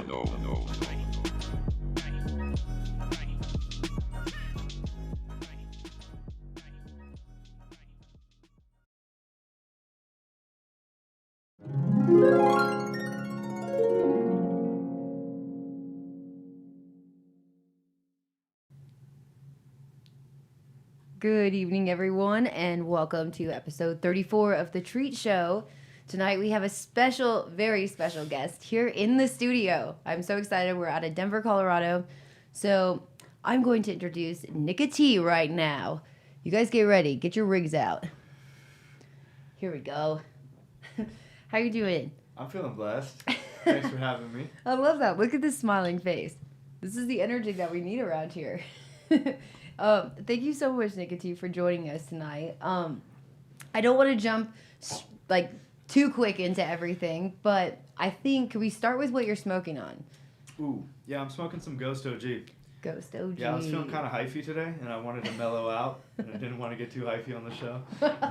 Good evening, everyone, and welcome to episode 34 of The Treat Show. Tonight we have a special, very special guest here in the studio. I'm so excited. We're out of Denver, Colorado. So I'm going to introduce Nikka T right now. You guys get ready. Get your rigs out. Here we go. How you doing? I'm feeling blessed. Thanks for having me. I love that. Look at this smiling face. This is the energy that we need around here. Thank you so much, Nikka T, for joining us tonight. I don't want to jump too quick into everything, but I think, can we start with what you're smoking on? Ooh, yeah, I'm smoking some Ghost OG. Ghost OG. Yeah, I was feeling kind of hyphy today, and I wanted to mellow out, and I didn't want to get too hyphy on the show.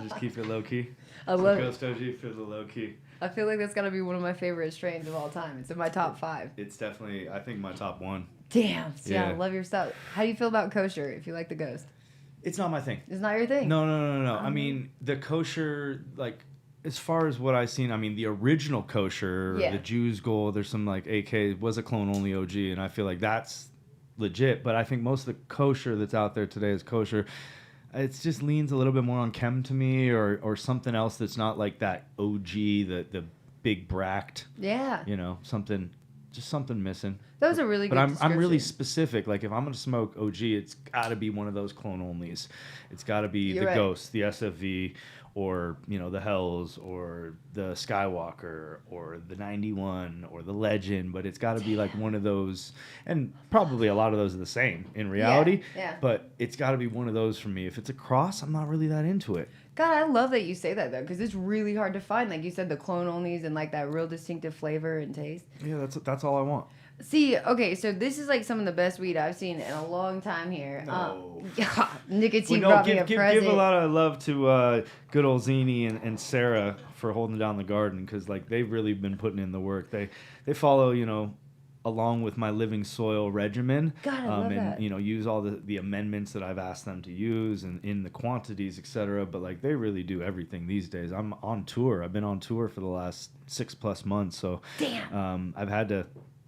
Just keep it low key. I love Ghost OG for the low key. I feel like that's got to be one of my favorite strains of all time. It's in my top 5. It's definitely, I think, my top 1. Damn. Yeah, I Yeah. love your stuff. How do you feel about kosher, if you like the Ghost? It's not my thing. It's not your thing? No. I mean, the kosher, as far as what I've seen, I mean, the original kosher, Yeah. the Jew's Gold, there's some AK, was a clone-only OG, and I feel like that's legit. But I think most of the kosher that's out there today is kosher. It just leans a little bit more on chem to me, or something else that's not like that OG, the big bract. Yeah. Something missing. That was a really good But I'm really description. specific. Like, if I'm going to smoke OG, it's got to be one of those clone-onlys. It's got to be You're the right. Ghost, the SFV, or, the Hells, or the Skywalker, or the 91, or the Legend. But it's got to be, like, one of those. And probably a lot of those are the same in reality. Yeah. But it's got to be one of those for me. If it's a cross, I'm not really that into it. God, I love that you say that, though, because it's really hard to find. Like you said, the clone-onlys and, like, that real distinctive flavor and taste. Yeah, that's all I want. See, okay, so this is, like, some of the best weed I've seen in a long time here. No. Nikka T Well, brought me a present. give a lot of love to good old Zini and Sarah for holding down the garden, because, like, they've really been putting in the work. They follow, along with my living soil regimen. God, I love and that. use all the amendments that I've asked them to use, and in the quantities, etc. But, like, they really do everything these days. I'm on tour. I've been on tour for the last 6+ months, so Damn. I've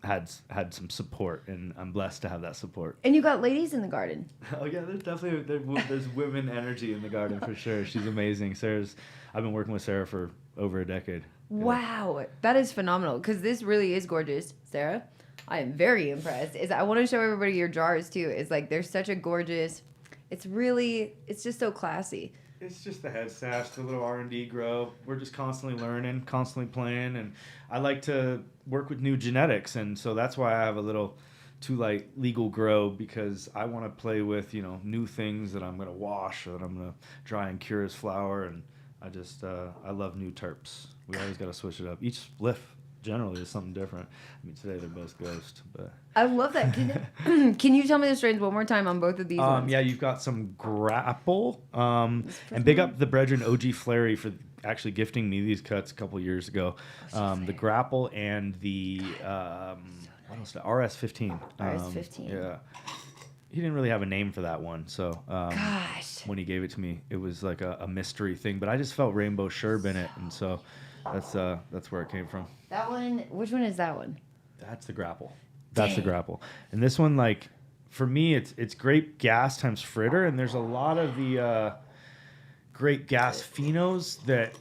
had some support, and I'm blessed to have that support. And you got ladies in the garden. Oh yeah, there's women energy in the garden for sure. She's amazing. I've been working with Sarah for over a decade. Yeah. Wow, that is phenomenal, because this really is gorgeous, Sarah. I am very impressed. I want to show everybody your jars, too. It's like, they're such a gorgeous, it's just so classy. It's just the head stash, the little R&D grow. We're just constantly learning, constantly playing, and I like to work with new genetics, and so that's why I have a little Too Light legal grow, because I want to play with, new things that I'm going to wash, or that I'm going to dry and cure as flower, and I love new terps. We always got to switch it up. Each spliff generally is something different. I mean, today they're both Ghost, but I love that. Can you tell me the strains one more time on both of these ones? Yeah, you've got some Grapple, and big up the brethren OG Flary for actually gifting me these cuts a couple years ago. The Grapple and the what else? RS15. RS15. Yeah. He didn't really have a name for that one, so Gosh. when he gave it to me, it was like a mystery thing. But I just felt rainbow sherb in it, and so that's where it came from. That one, which one is that one? That's the Grapple. That's the Grapple. And this one, like, for me, it's grape gas times fritter, and there's a lot of the grape gas phenos that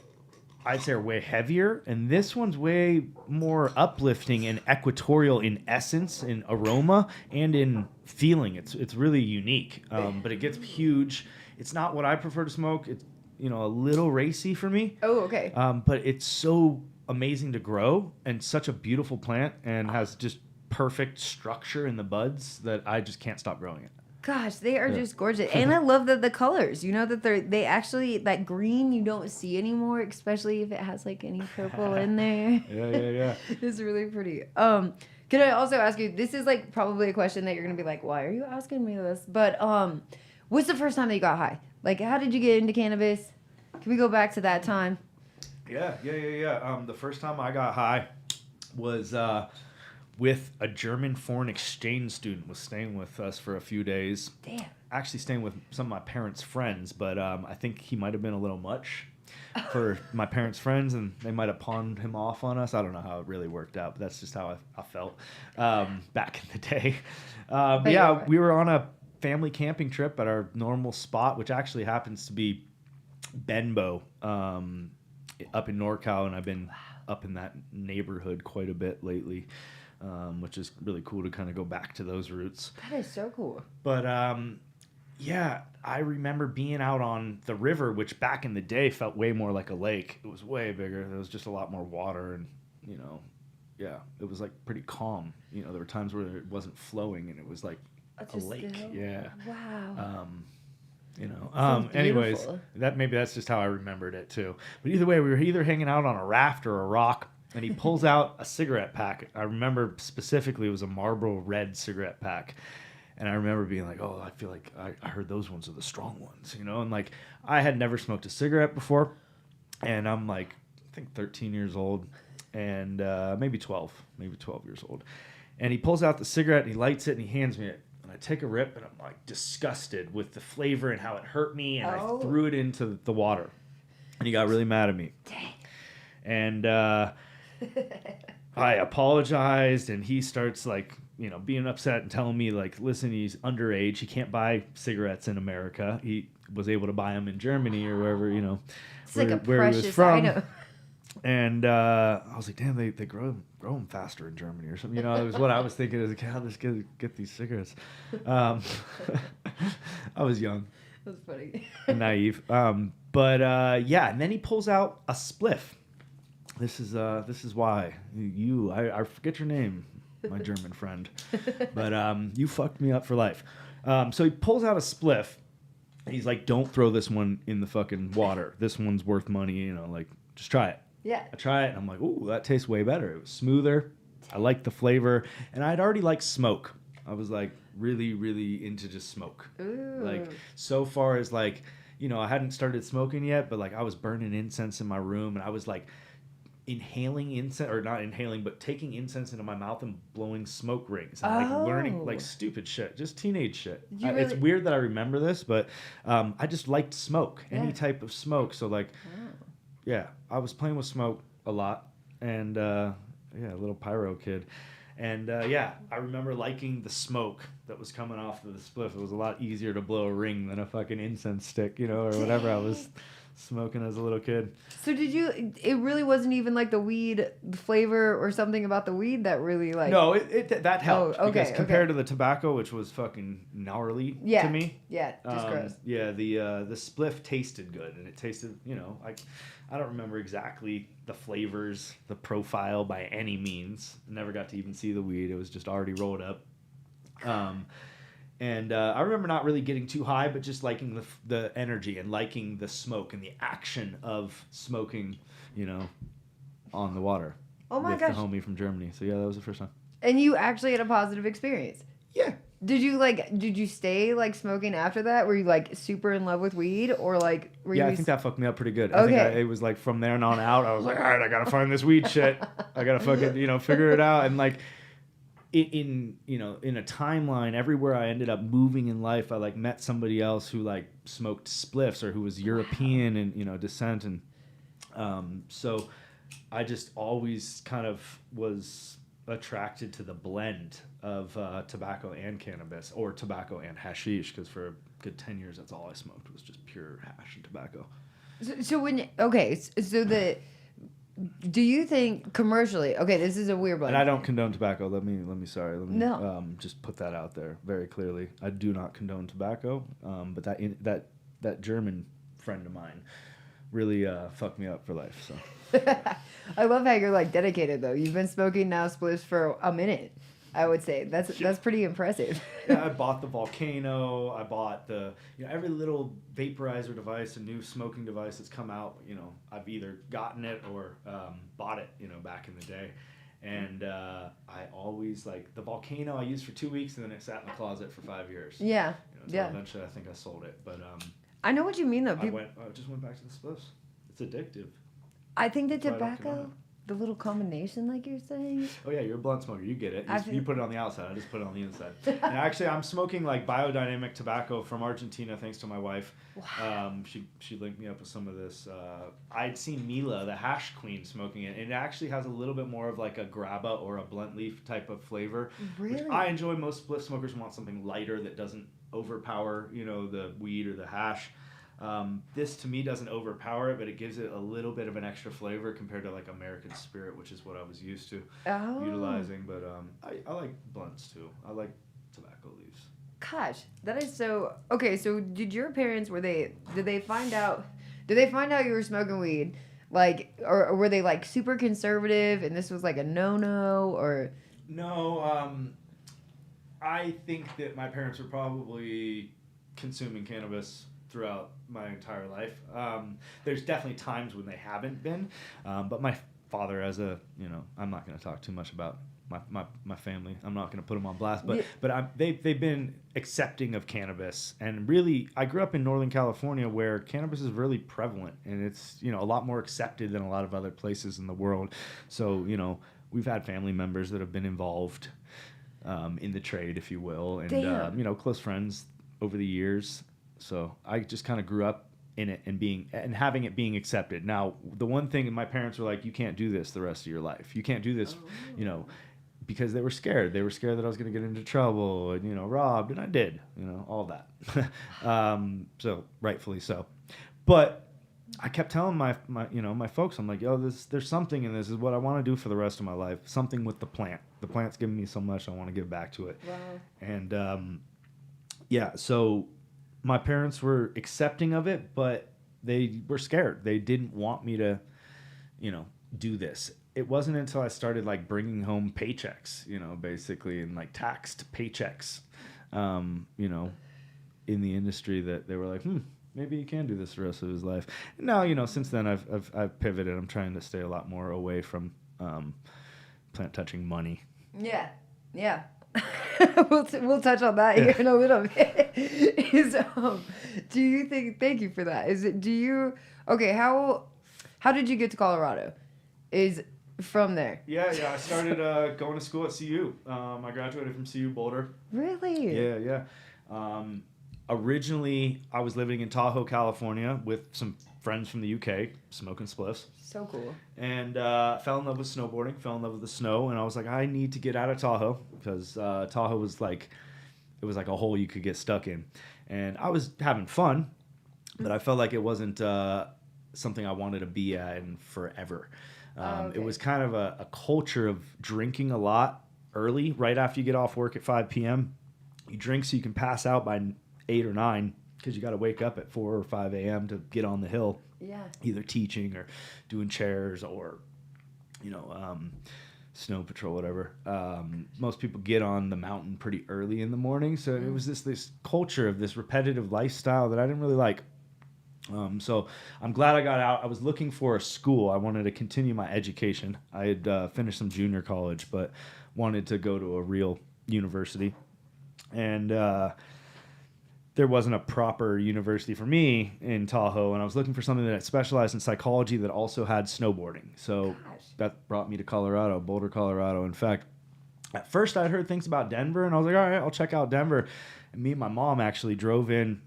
I'd say are way heavier, and this one's way more uplifting and equatorial in essence, in aroma, and in feeling. It's really unique, but it gets huge. It's not what I prefer to smoke. It's a little racy for me. Oh, okay. But it's so amazing to grow, and such a beautiful plant, and has just perfect structure in the buds that I just can't stop growing it. Gosh, they are just gorgeous. And I love that the colors, that they actually, that green you don't see anymore, especially if it has like any purple in there. Yeah. It's really pretty. Could I also ask you, this is like probably a question that you're going to be like, why are you asking me this? But what's the first time that you got high? Like, how did you get into cannabis? Can we go back to that time? Yeah. The first time I got high was with a German foreign exchange student, was staying with us for a few days. Damn. Actually staying with some of my parents' friends, but I think he might have been a little much for my parents' friends, and they might have pawned him off on us. I don't know how it really worked out, but that's just how I felt back in the day. But yeah, we were on a family camping trip at our normal spot, which actually happens to be Benbow up in NorCal, and I've been up in that neighborhood quite a bit lately, which is really cool to kind of go back to those roots. That is so cool. But yeah, I remember being out on the river, which back in the day felt way more like a lake. It was way bigger. There was just a lot more water, and yeah, it was like pretty calm. There were times where it wasn't flowing, and it was like a lake. Still? Yeah. Wow. Anyways, that's just how I remembered it too. But either way, we were either hanging out on a raft or a rock, and he pulls out a cigarette pack. I remember specifically it was a Marlboro Red cigarette pack. And I remember being like, oh, I feel like I heard those ones are the strong ones, And like, I had never smoked a cigarette before. And I'm like, I think 13 years old and maybe 12 years old. And he pulls out the cigarette and he lights it and he hands me it. And I take a rip and I'm like disgusted with the flavor and how it hurt me. And I threw it into the water. And he got really mad at me. Dang. And I apologized, and he starts like, being upset and telling me like, listen, he's underage. He can't buy cigarettes in America. He was able to buy them in Germany or wherever, it's where he was from. Item. And I was like, damn, they grow them faster in Germany or something. It was what I was thinking. Is like, how let's get these cigarettes. I was young. That's funny. And naive. But yeah, and then he pulls out a spliff. This is why I forget your name, my German friend, but you fucked me up for life. So he pulls out a spliff. And he's like, don't throw this one in the fucking water. This one's worth money. Like, just try it. Yeah. I try it, and I'm like, ooh, that tastes way better. It was smoother. I liked the flavor, and I'd already liked smoke. I was like really, really into just smoke. Ooh. Like, so far as like, I hadn't started smoking yet, but like I was burning incense in my room, and I was like inhaling incense, or not inhaling, but taking incense into my mouth and blowing smoke rings and like learning like stupid shit, just teenage shit. It's weird that I remember this, but I just liked smoke, any type of smoke. So like, yeah, I was playing with smoke a lot, and a little pyro kid. And yeah, I remember liking the smoke that was coming off of the spliff. It was a lot easier to blow a ring than a fucking incense stick, or whatever I was smoking as a little kid. So it really wasn't even like the weed flavor or something about the weed that really like... No, that helped. Oh, okay, because compared to the tobacco, which was fucking gnarly to me. Yeah, just gross. Yeah, the spliff tasted good, and it tasted, I don't remember exactly the flavors, the profile by any means. Never got to even see the weed. It was just already rolled up. And I remember not really getting too high, but just liking the energy and liking the smoke and the action of smoking, on the water. Oh my gosh. With the homie from Germany. So yeah, that was the first time. And you actually had a positive experience. Yeah. Did you stay like smoking after that? Were you like super in love with weed, or like were you? I think that fucked me up pretty good. I think it was like from there on out, I was like, all right, I gotta find this weed shit. I gotta fucking figure it out. And like in a timeline, everywhere I ended up moving in life, I like met somebody else who like smoked spliffs or who was European and descent, and so I just always kind of was attracted to the blend of tobacco and cannabis, or tobacco and hashish, because for a good 10 years that's all I smoked was just pure hash and tobacco. Do you think commercially? Okay, this is a weird one. And I don't condone tobacco. Let me just put that out there very clearly. I do not condone tobacco. But that German friend of mine really fucked me up for life. So. I love how you're like dedicated though. You've been smoking now spliffs for a minute. I would say that's pretty impressive. Yeah, I bought the Volcano. I bought the every little vaporizer device, a new smoking device that's come out. I've either gotten it or bought it. Back in the day, and I always like the Volcano. I used for 2 weeks, and then it sat in the closet for 5 years. Yeah, eventually, I think I sold it. But I know what you mean though. I just went back to the spliffs. It's addictive. I think the the little combination, like you're saying. Oh yeah, you're a blunt smoker. You get it. You put it on the outside. I just put it on the inside. And actually, I'm smoking like biodynamic tobacco from Argentina, thanks to my wife. Wow. She linked me up with some of this. I'd seen Mila, the hash queen, smoking it. And it actually has a little bit more of like a grabba or a blunt leaf type of flavor. Really? Which I enjoy. Most split smokers want something lighter that doesn't overpower, the weed or the hash. This to me doesn't overpower it, but it gives it a little bit of an extra flavor compared to like American Spirit, which is what I was used to utilizing. But I like blunts too. I like tobacco leaves. Gosh, that is so. Okay, so did your parents did they find out you were smoking weed, like, or were they like super conservative and this was like a no or? No, I think that my parents were probably consuming cannabis throughout my entire life. There's definitely times when they haven't been, but my father, as a, I'm not going to talk too much about my family. I'm not going to put them on blast, but they've been accepting of cannabis, and really, I grew up in Northern California where cannabis is really prevalent, and it's a lot more accepted than a lot of other places in the world. So we've had family members that have been involved in the trade, if you will, and close friends over the years. So I just kind of grew up in it and having it being accepted. Now, the one thing, my parents were like, you can't do this the rest of your life. You can't do this, because they were scared. They were scared that I was going to get into trouble and, robbed, and I did, all that. So rightfully so. But I kept telling my folks, I'm like, there's something in this. Is what I want to do for the rest of my life. Something with the plant. The plant's giving me so much. I want to give back to it. Wow. And, so my parents were accepting of it, but they were scared. They didn't want me to, do this. It wasn't until I started like bringing home paychecks, basically, and like taxed paychecks, in the industry that they were like, maybe he can do this the rest of his life. Now, since then I've pivoted. I'm trying to stay a lot more away from plant touching money. Yeah. We'll touch on that here in a little bit. Do you think? Thank you for that. Okay? How did you get to Colorado? Is from there? Yeah. I started going to school at CU. I graduated from CU Boulder. Really? Yeah. Originally, I was living in Tahoe, California, with some friends from the UK, smoking spliffs. So cool. And fell in love with snowboarding, fell in love with the snow, and I was like, I need to get out of Tahoe, because Tahoe was like, it was like a hole you could get stuck in. And I was having fun, but I felt like it wasn't something I wanted to be at in forever. Okay. It was kind of a culture of drinking a lot early, right after you get off work at 5 p.m. You drink so you can pass out by 8 or 9, because you got to wake up at 4 or 5 a.m. to get on the hill. Yeah. Either teaching or doing chairs or, snow patrol, whatever. Most people get on the mountain pretty early in the morning. So it was this culture of this repetitive lifestyle that I didn't really like. So I'm glad I got out. I was looking for a school. I wanted to continue my education. I had finished some junior college, but wanted to go to a real university. And there wasn't a proper university for me in Tahoe, and I was looking for something that specialized in psychology that also had snowboarding. So that brought me to Colorado, Boulder, Colorado. In fact, at first I'd heard things about Denver, and I was like, all right, I'll check out Denver. And me and my mom actually drove in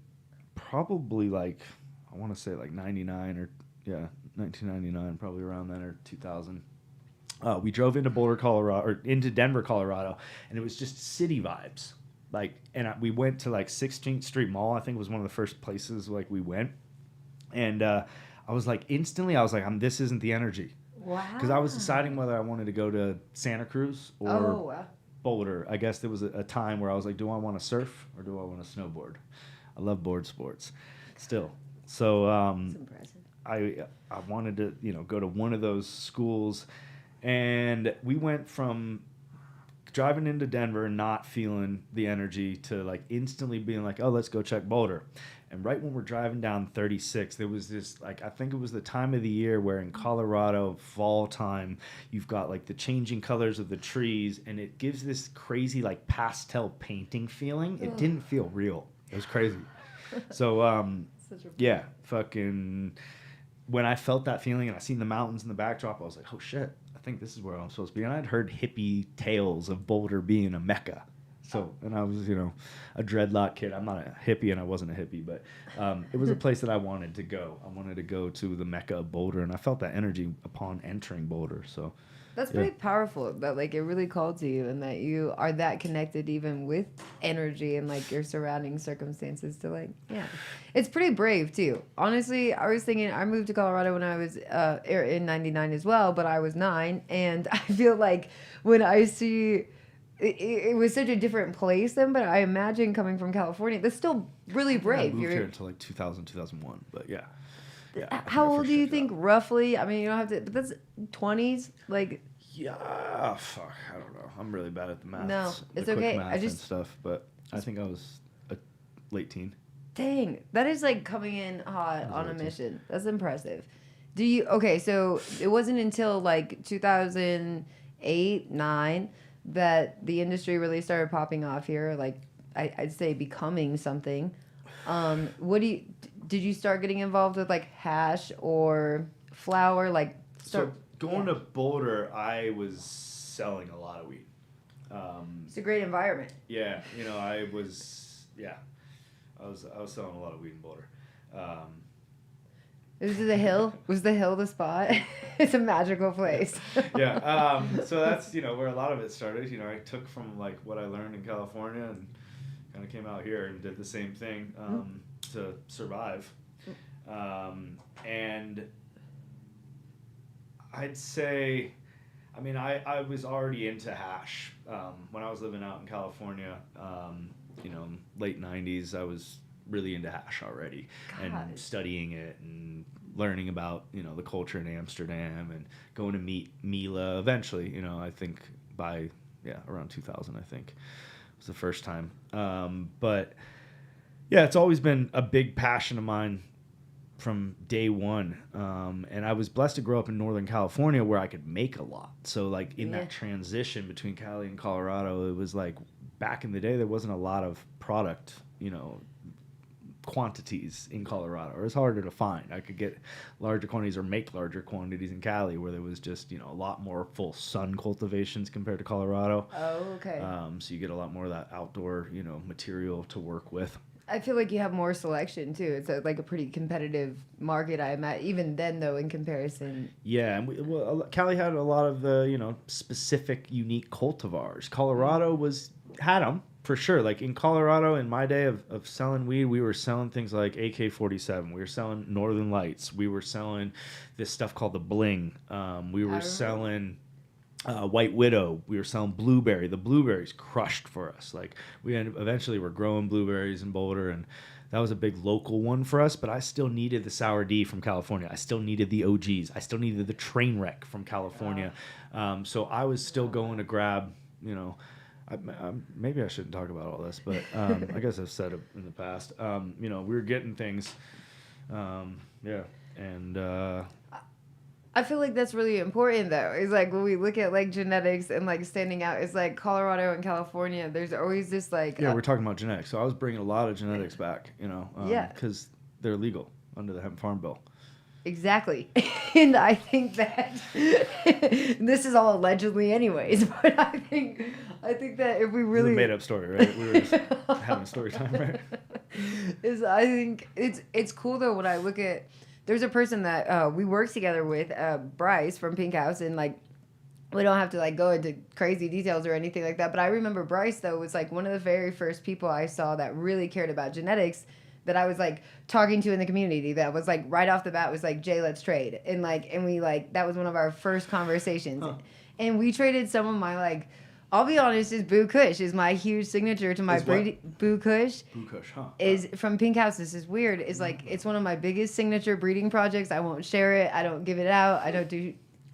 probably like, I want to say like 1999, probably around then, or 2000. We drove into Boulder, Colorado, or into Denver, Colorado, and it was just city vibes. We went to like 16th Street Mall. I think was one of the first places like we went, and I was like, this isn't the energy. Wow. Because I was deciding whether I wanted to go to Santa Cruz or Boulder. I guess there was a time where I was like, do I want to surf or do I want to snowboard? I love board sports, still. So that's impressive. I wanted to go to one of those schools, and we went from driving into Denver and not feeling the energy to like instantly being like, oh, let's go check Boulder. And right when we're driving down 36, there was this, like, I think it was the time of the year where in Colorado, fall time, you've got like the changing colors of the trees, and it gives this crazy like pastel painting feeling. It didn't feel real. It was crazy. So fucking when I felt that feeling and I seen the mountains in the backdrop, I was like, oh shit, I think this is where I'm supposed to be. And I'd heard hippie tales of Boulder being a mecca. So, and I was, a dreadlock kid. I'm not a hippie, and I wasn't a hippie, but it was a place that I wanted to go. I wanted to go to the mecca of Boulder, and I felt that energy upon entering Boulder. So that's pretty powerful, that like it really called to you and that you are that connected even with energy and like your surrounding circumstances to like, it's pretty brave too. Honestly, I was thinking, I moved to Colorado when I was in 99 as well, but I was 9, and I feel like when I see it was such a different place then, but I imagine coming from California, that's still really brave. I moved here until like 2000, 2001, but yeah. How old do you think roughly? I mean, you don't have to, but that's 20s, like. Yeah, fuck, I don't know. I'm really bad at the math. No, it's okay. I just and stuff, but I think I was a late teen. Dang, that is like coming in hot on a mission. That's impressive. Okay, so it wasn't until like 2008, 9 that the industry really started popping off here, like I'd say becoming something. Did you start getting involved with like hash or flower? Going to Boulder, I was selling a lot of weed. It's a great environment. Yeah, I was selling a lot of weed in Boulder. Was the hill? Was the hill the spot? It's a magical place. Yeah. So that's where a lot of it started. I took from like what I learned in California and kind of came out here and did the same thing to survive. And I'd say, I was already into hash when I was living out in California. Late 90s, I was really into hash already. God. And studying it and learning about the culture in Amsterdam and going to meet Mila eventually. I think by around 2000, I think was the first time. But yeah, it's always been a big passion of mine from day one. And I was blessed to grow up in Northern California where I could make a lot. So like in that transition between Cali and Colorado, it was like back in the day, there wasn't a lot of product, quantities in Colorado. It was harder to find. I could get larger quantities or make larger quantities in Cali where there was just, a lot more full sun cultivations compared to Colorado. Oh, okay. So you get a lot more of that outdoor, material to work with. I feel like you have more selection too. It's like a pretty competitive market, I imagine. Even then, though, in comparison. Yeah, and Cali had a lot of the specific, unique cultivars. Colorado had them for sure. Like in Colorado, in my day of selling weed, we were selling things like AK-47. We were selling Northern Lights. We were selling this stuff called the Bling. We were selling White Widow. We were selling blueberry. The blueberries crushed for us. Like eventually we're growing blueberries in Boulder, and that was a big local one for us. But I still needed the Sour D from California. I still needed the OGs. I still needed the Trainwreck from California. So I was still going to grab, maybe I shouldn't talk about all this, but I guess I've said it in the past. We were getting things, and I feel like that's really important though. It's like when we look at like genetics and like standing out, it's like Colorado and California. There's always this like we're talking about genetics. So I was bringing a lot of genetics back, because they're legal under the Hemp Farm Bill. Exactly. And I think that this is all allegedly anyways, but I think that if we really... It's a made-up story, right? We were just having a story time, right? I think it's cool, though, when I look at... There's a person that we work together with, Bryce from Pink House, and, like, we don't have to, like, go into crazy details or anything like that, but I remember Bryce, though, was, like, one of the very first people I saw that really cared about genetics that I was like talking to in the community that was like right off the bat was like, Jay, let's trade. And we that was one of our first conversations. Huh. And we traded some of my like, I'll be honest, is Boo Kush is my huge signature to my breeding. Boo Kush. Boo Kush, huh? Is from Pink House. This is weird. It's like, it's one of my biggest signature breeding projects. I won't share it. I don't give it out.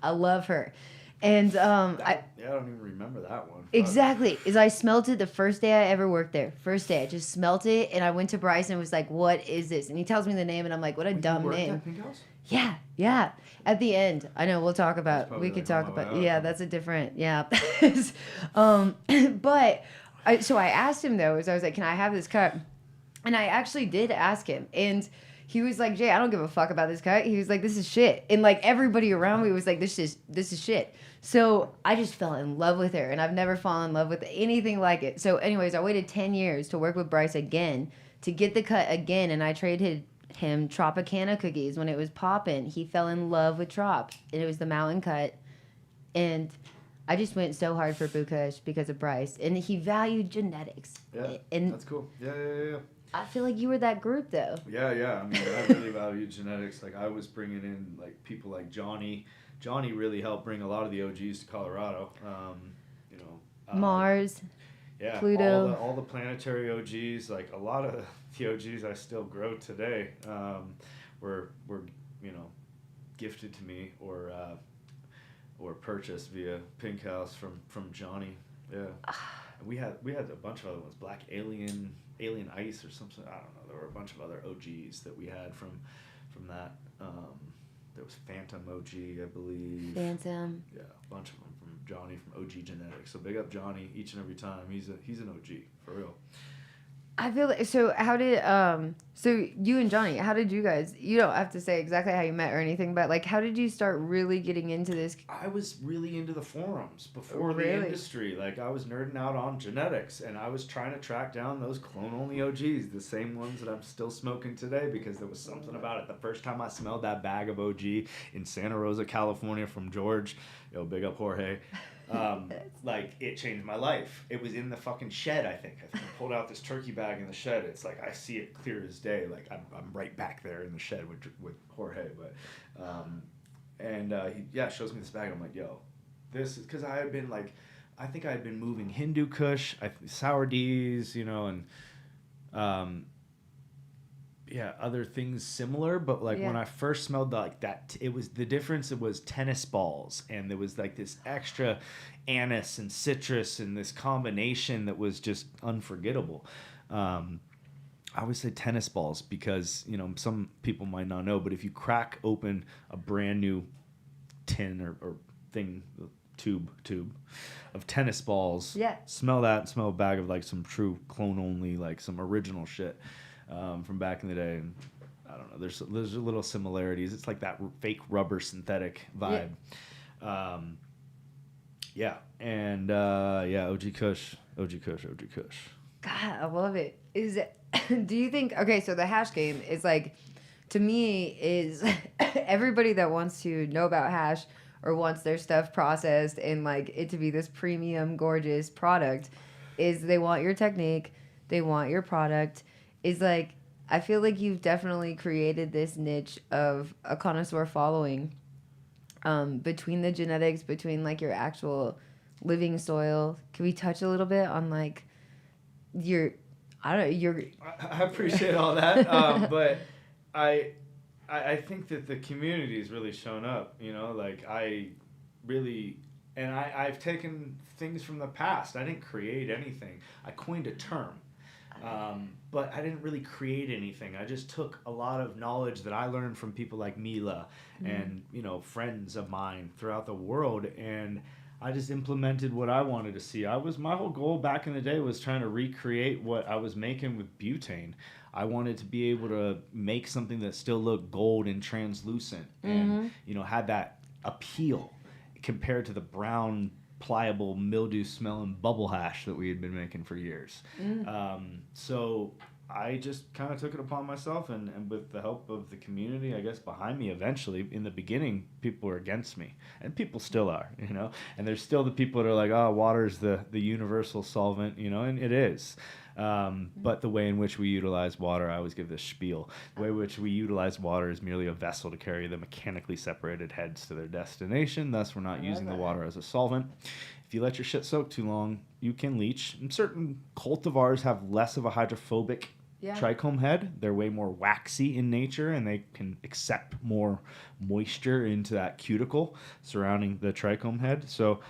I love her. And I don't even remember that one. Exactly. Is I smelt it the first day I ever worked there. First day, I just smelt it, and I went to Bryce and was like, "What is this?" And he tells me the name, and I'm like, "What a dumb name." At Pink House? Yeah. At the end, I know we'll talk about. We could talk about. Yeah, that's a different. Yeah. But so I asked him though, I was like, "Can I have this cut?" And I actually did ask him, and he was like, Jay, I don't give a fuck about this cut. He was like, this is shit. And like everybody around me was like, this is shit. So I just fell in love with her, and I've never fallen in love with anything like it. So anyways, I waited 10 years to work with Bryce again to get the cut again, and I traded him Tropicana cookies when it was popping. He fell in love with Trop, and it was the mountain cut. And I just went so hard for Bukush because of Bryce, and he valued genetics. Yeah, and that's cool. Yeah. I feel like you were that group, though. Yeah. I mean, I really value genetics. Like, I was bringing in, like, people like Johnny. Johnny really helped bring a lot of the OGs to Colorado. Mars. Yeah, Pluto. all the planetary OGs. Like, a lot of the OGs I still grow today were gifted to me or purchased via Pink House from Johnny. Yeah. We had a bunch of other ones. Black Alien Ice or something. I don't know. There were a bunch of other OGs that we had from that. There was Phantom OG, I believe. Phantom. Yeah, a bunch of them from Johnny from OG Genetics. So big up Johnny each and every time. He's an OG for real. I feel like, so how did so you and Johnny, how did you guys, you don't have to say exactly how you met or anything, but like how did you start really getting into this? I was really into the forums before the industry. Like, I was nerding out on genetics, and I was trying to track down those clone-only OGs, the same ones that I'm still smoking today, because there was something about it. The first time I smelled that bag of OG in Santa Rosa, California from George, big up Jorge, like, it changed my life. It was in the fucking shed, I think. I pulled out this turkey bag in the shed. It's like, I see it clear as day. Like, I'm right back there in the shed with Jorge. But, he shows me this bag. I'm like, yo, this is, because I had been like, I think I had been moving Hindu Kush, Sour D's, and, other things similar, but like when I first smelled that, it was the difference. It was tennis balls, and there was like this extra anise and citrus and this combination that was just unforgettable. I always say tennis balls because some people might not know, but if you crack open a brand new tin or thing, tube of tennis balls, smell that, smell a bag of like some true clone only, like some original shit. From back in the day, and I don't know. There's little similarities. It's like that fake rubber synthetic vibe. OG Kush. God, I love it. Do you think? Okay, so the hash game is like, to me, is everybody that wants to know about hash or wants their stuff processed and like it to be this premium, gorgeous product, is they want your technique, they want your product. Is like, I feel like you've definitely created this niche of a connoisseur following, between the genetics, between like your actual living soil. Can we touch a little bit on like I appreciate all that, but I think that the community has really shown up. Like, I've taken things from the past. I didn't create anything. I coined a term. But I didn't really create anything. I just took a lot of knowledge that I learned from people like Mila and, friends of mine throughout the world, and I just implemented what I wanted to see. My whole goal back in the day was trying to recreate what I was making with butane. I wanted to be able to make something that still looked gold and translucent and, had that appeal compared to the brown, pliable, mildew smelling bubble hash that we had been making for years. So I just kind of took it upon myself, and with the help of the community, I guess, behind me. Eventually, in the beginning, people were against me, and people still are, and there's still the people that are like, oh, water's the universal solvent, and it is. But the way in which we utilize water, I always give this spiel. The way in which we utilize water is merely a vessel to carry the mechanically separated heads to their destination. Thus, we're not using the water as a solvent. If you let your shit soak too long, you can leach. And certain cultivars have less of a hydrophobic trichome head. They're way more waxy in nature, and they can accept more moisture into that cuticle surrounding the trichome head. So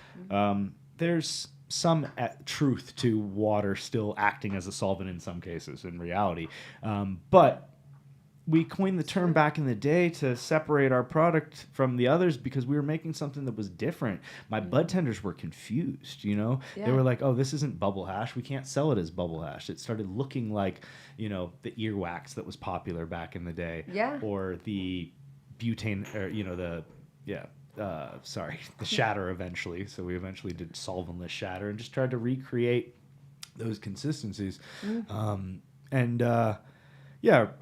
there's some truth to water still acting as a solvent in some cases in reality. But we coined the term back in the day to separate our product from the others because we were making something that was different. My bud tenders were confused, you know? Yeah. They were like, oh, this isn't bubble hash. We can't sell it as bubble hash. It started looking like, you know, the earwax that was popular back in the day. Yeah. Or the butane, or, you know, the shatter eventually. So we eventually did solventless shatter and just tried to recreate those consistencies.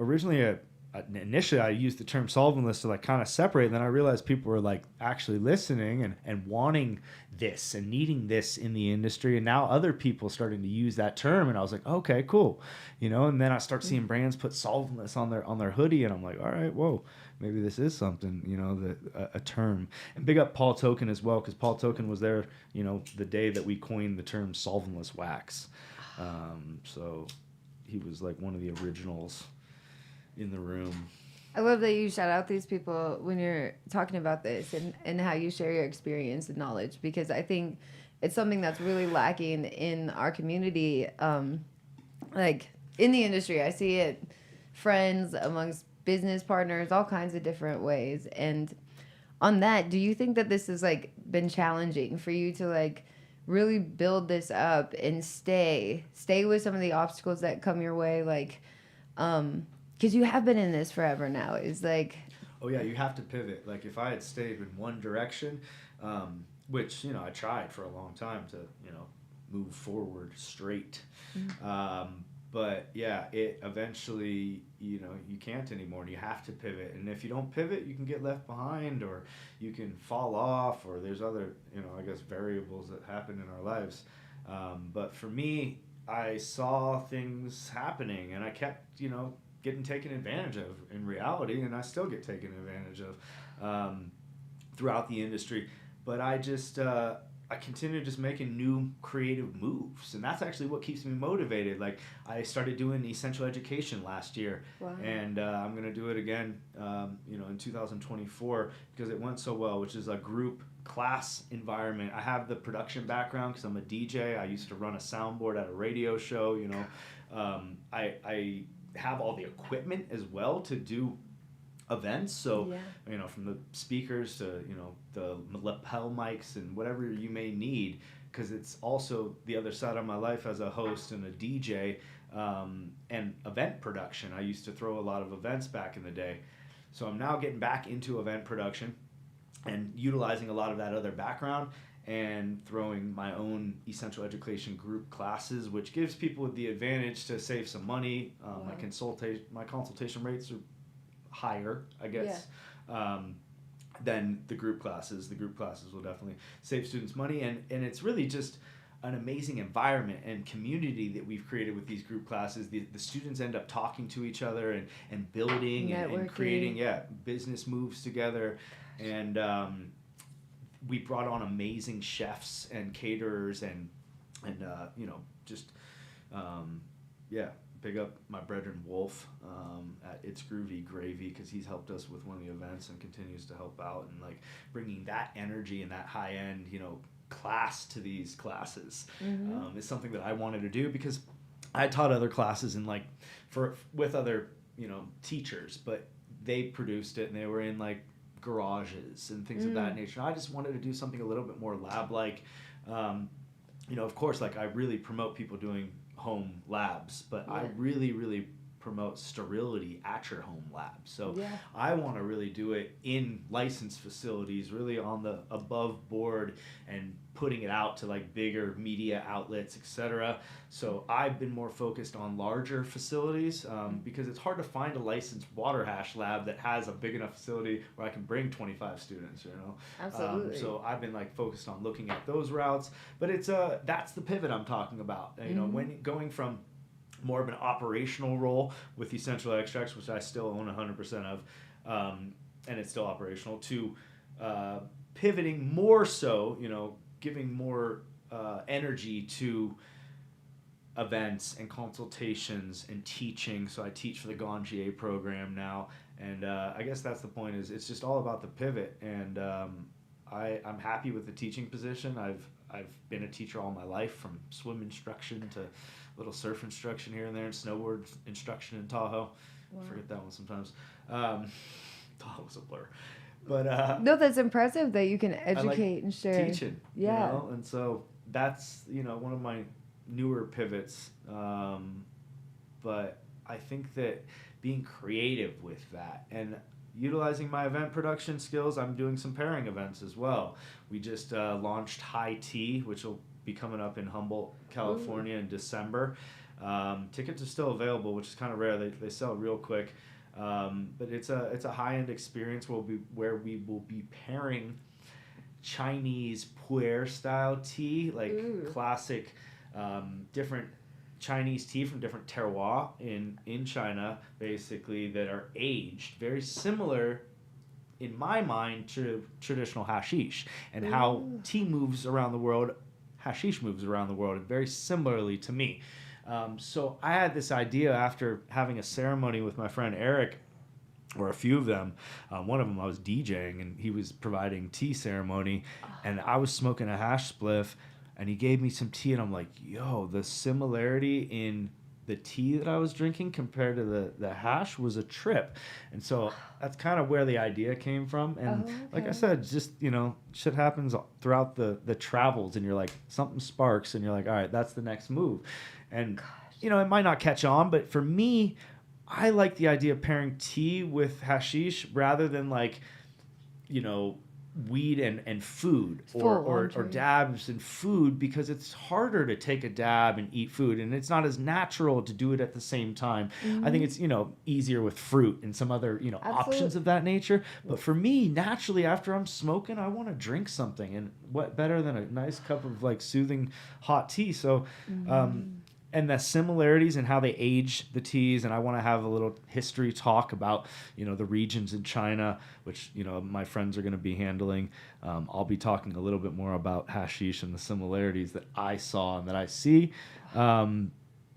Originally, initially I used the term solventless to like kind of separate, and then I realized people were like actually listening and wanting this and needing this in the industry, and now other people starting to use that term, and I was like, okay, cool, you know. And then I start seeing brands put solventless on their hoodie, and I'm like, all right, whoa, maybe this is something, you know, a term. And big up Paul Token as well, because Paul Token was there, you know, the day that we coined the term solventless wax. So he was like one of the originals in the room. I love that you shout out these people when you're talking about this and how you share your experience and knowledge, because I think it's something that's really lacking in our community. Like in the industry, I see it friends, amongst business partners, all kinds of different ways. And on that, do you think that this has like been challenging for you to like really build this up and stay with some of the obstacles that come your way? Like, because you have been in this forever now. It's like... Oh, yeah, you have to pivot. Like, if I had stayed in one direction, which, you know, I tried for a long time to, you know, move forward straight. But, yeah, it eventually, you know, you can't anymore, and you have to pivot. And if you don't pivot, you can get left behind, or you can fall off, or there's other, you know, I guess, variables that happen in our lives. But for me, I saw things happening, and I kept, you know, getting taken advantage of in reality, and I still get taken advantage of throughout the industry. But I just I continue just making new creative moves, and that's actually what keeps me motivated. Like, I started doing essential education last year. Wow. And I'm gonna do it again, you know, in 2024, because it went so well, which is a group class environment. I have the production background because I'm a DJ. I used to run a soundboard at a radio show, you know. I have all the equipment as well to do events, so you know, from the speakers to, you know, the lapel mics and whatever you may need, because it's also the other side of my life as a host and a DJ, and event production. I used to throw a lot of events back in the day, so I'm now getting back into event production and utilizing a lot of that other background and throwing my own essential education group classes, which gives people the advantage to save some money. My consultation rates are higher, I guess, than the group classes. The group classes will definitely save students money, and it's really just an amazing environment and community that we've created with these group classes. The students end up talking to each other and building and creating business moves together, and we brought on amazing chefs and caterers and you know, just big up my brethren Wolf at It's Groovy Gravy, because he's helped us with one of the events and continues to help out, and like bringing that energy and that high end, you know, class to these classes is something that I wanted to do, because I taught other classes and like with other, you know, teachers, but they produced it and they were in like garages and things of that nature. I just wanted to do something a little bit more lab like. You know, of course, like I really promote people doing home labs, but I really promote sterility at your home lab. So I want to really do it in licensed facilities, really on the above board, and putting it out to like bigger media outlets, etc. So I've been more focused on larger facilities, because it's hard to find a licensed water hash lab that has a big enough facility where I can bring 25 students, you know. Absolutely. So I've been like focused on looking at those routes, but it's that's the pivot I'm talking about. You know, when going from more of an operational role with essential extracts, which I still own 100% of, and it's still operational, to pivoting more so, you know, giving more energy to events and consultations and teaching. So I teach for the Ganjier program now, and I guess that's the point, is it's just all about the pivot, and I'm happy with the teaching position. I've been a teacher all my life, from swim instruction to little surf instruction here and there, and snowboard instruction in Tahoe. I forget that one sometimes. Thought it was a blur. But no, that's impressive that you can educate like and share. teaching, yeah. You know? And so that's, you know, one of my newer pivots. But I think that being creative with that and utilizing my event production skills, I'm doing some pairing events as well. We just launched High Tea, which will be coming up in Humboldt, California in December. Tickets are still available, which is kind of rare. They sell real quick. But it's a high-end experience where we will be pairing Chinese pu'er style tea, like classic different Chinese tea from different terroir in China, basically, that are aged very similar in my mind to traditional hashish, and how tea moves around the world, hashish moves around the world, and very similarly to me. So I had this idea after having a ceremony with my friend Eric, or a few of them. One of them I was DJing, and he was providing tea ceremony, and I was smoking a hash spliff, and he gave me some tea, and I'm like, yo, the similarity in the tea that I was drinking compared to the hash was a trip. And so that's kind of where the idea came from. And like I said, just, you know, shit happens throughout the travels, and you're like, something sparks, and you're like, all right, that's the next move. And, you know, it might not catch on, but for me, I like the idea of pairing tea with hashish rather than, like, you know, weed and food or dabs and food, because it's harder to take a dab and eat food, and it's not as natural to do it at the same time. I think it's, you know, easier with fruit and some other, you know, options of that nature. But for me, naturally, after I'm smoking, I want to drink something, and what better than a nice cup of, like, soothing hot tea. So and the similarities in how they age the teas, and I want to have a little history talk about, you know, the regions in China, which, you know, my friends are going to be handling. I'll be talking a little bit more about hashish and the similarities that I saw and that I see. Yeah,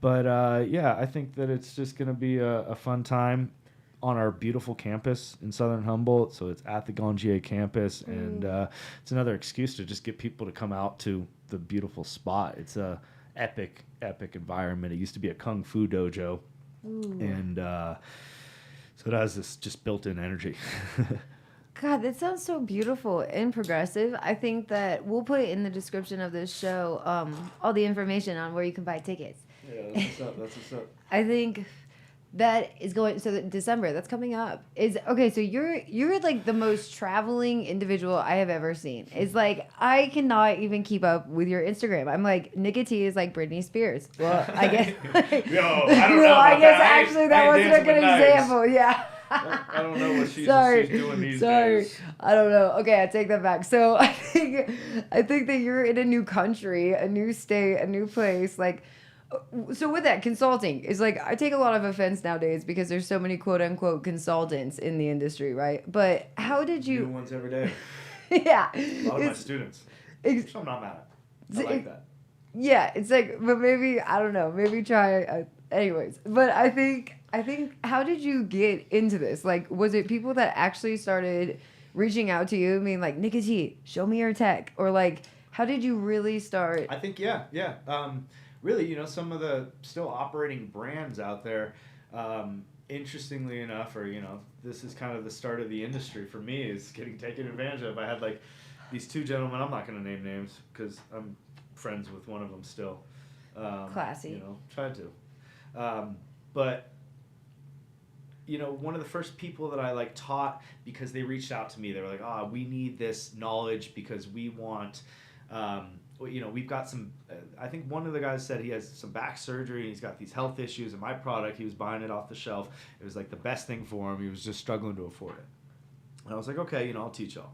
I think that it's just going to be a fun time on our beautiful campus in Southern Humboldt. So it's at the Ganjier campus, and it's another excuse to just get people to come out to the beautiful spot. It's a epic environment. It used to be a kung fu dojo, and so it has this just built-in energy. God, that sounds so beautiful and progressive. I think that we'll put in the description of this show all the information on where you can buy tickets. Yeah, that's what's up. I think that is going, so that December, that's coming up. Is okay, so you're like the most traveling individual I have ever seen. It's like, I cannot even keep up with your Instagram. I'm like, Nikka T is like Britney Spears. Well, I guess like, Yo, I don't know. I guess actually that wasn't a good example. Yeah. I don't know what she's doing these days. I don't know. Okay, I take that back. So I think that you're in a new country, a new state, a new place. Like, so with that, consulting is like, I take a lot of offense nowadays because there's so many quote unquote consultants in the industry, right? But how did you? New ones every day. Yeah. A lot of my students. Which I'm not mad at. I like that. Yeah, it's like, but maybe, I don't know, maybe try. Anyways, but I think, how did you get into this? Like, was it people that actually started reaching out to you? I mean, like, Nikka T, show me your tech, or like, how did you really start? I think, yeah. Really, you know, some of the still operating brands out there, interestingly enough, or, you know, this is kind of the start of the industry for me, is getting taken advantage of. I had, like, these two gentlemen, I'm not going to name names because I'm friends with one of them still. Classy. You know, tried to. But, you know, one of the first people that I, like, taught, because they reached out to me, they were like, we need this knowledge because we want... you know, we've got some, I think one of the guys said he has some back surgery and he's got these health issues, and my product, he was buying it off the shelf. It was like the best thing for him. He was just struggling to afford it. And I was like, okay, you know, I'll teach y'all.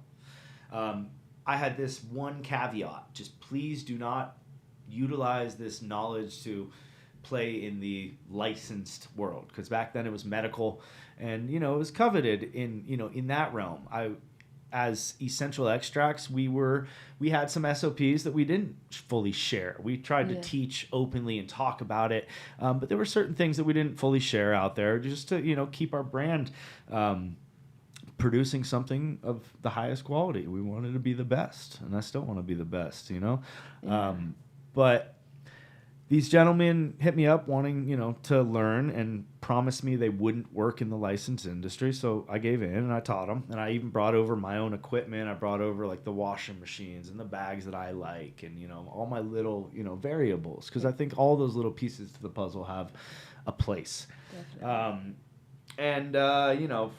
I had this one caveat: just please do not utilize this knowledge to play in the licensed world. Because back then it was medical, and, you know, it was coveted in, you know, in that realm. As essential extracts, we had some SOPs that we didn't fully share. We tried to teach openly and talk about it, but there were certain things that we didn't fully share out there, just to, you know, keep our brand producing something of the highest quality. We wanted to be the best, and I still want to be the best, you know. But these gentlemen hit me up wanting, you know, to learn and promised me they wouldn't work in the licensed industry, so I gave in and I taught them. And I even brought over my own equipment. I brought over like the washing machines and the bags that I like, and all my little variables, because I think all those little pieces to the puzzle have a place. Definitely. A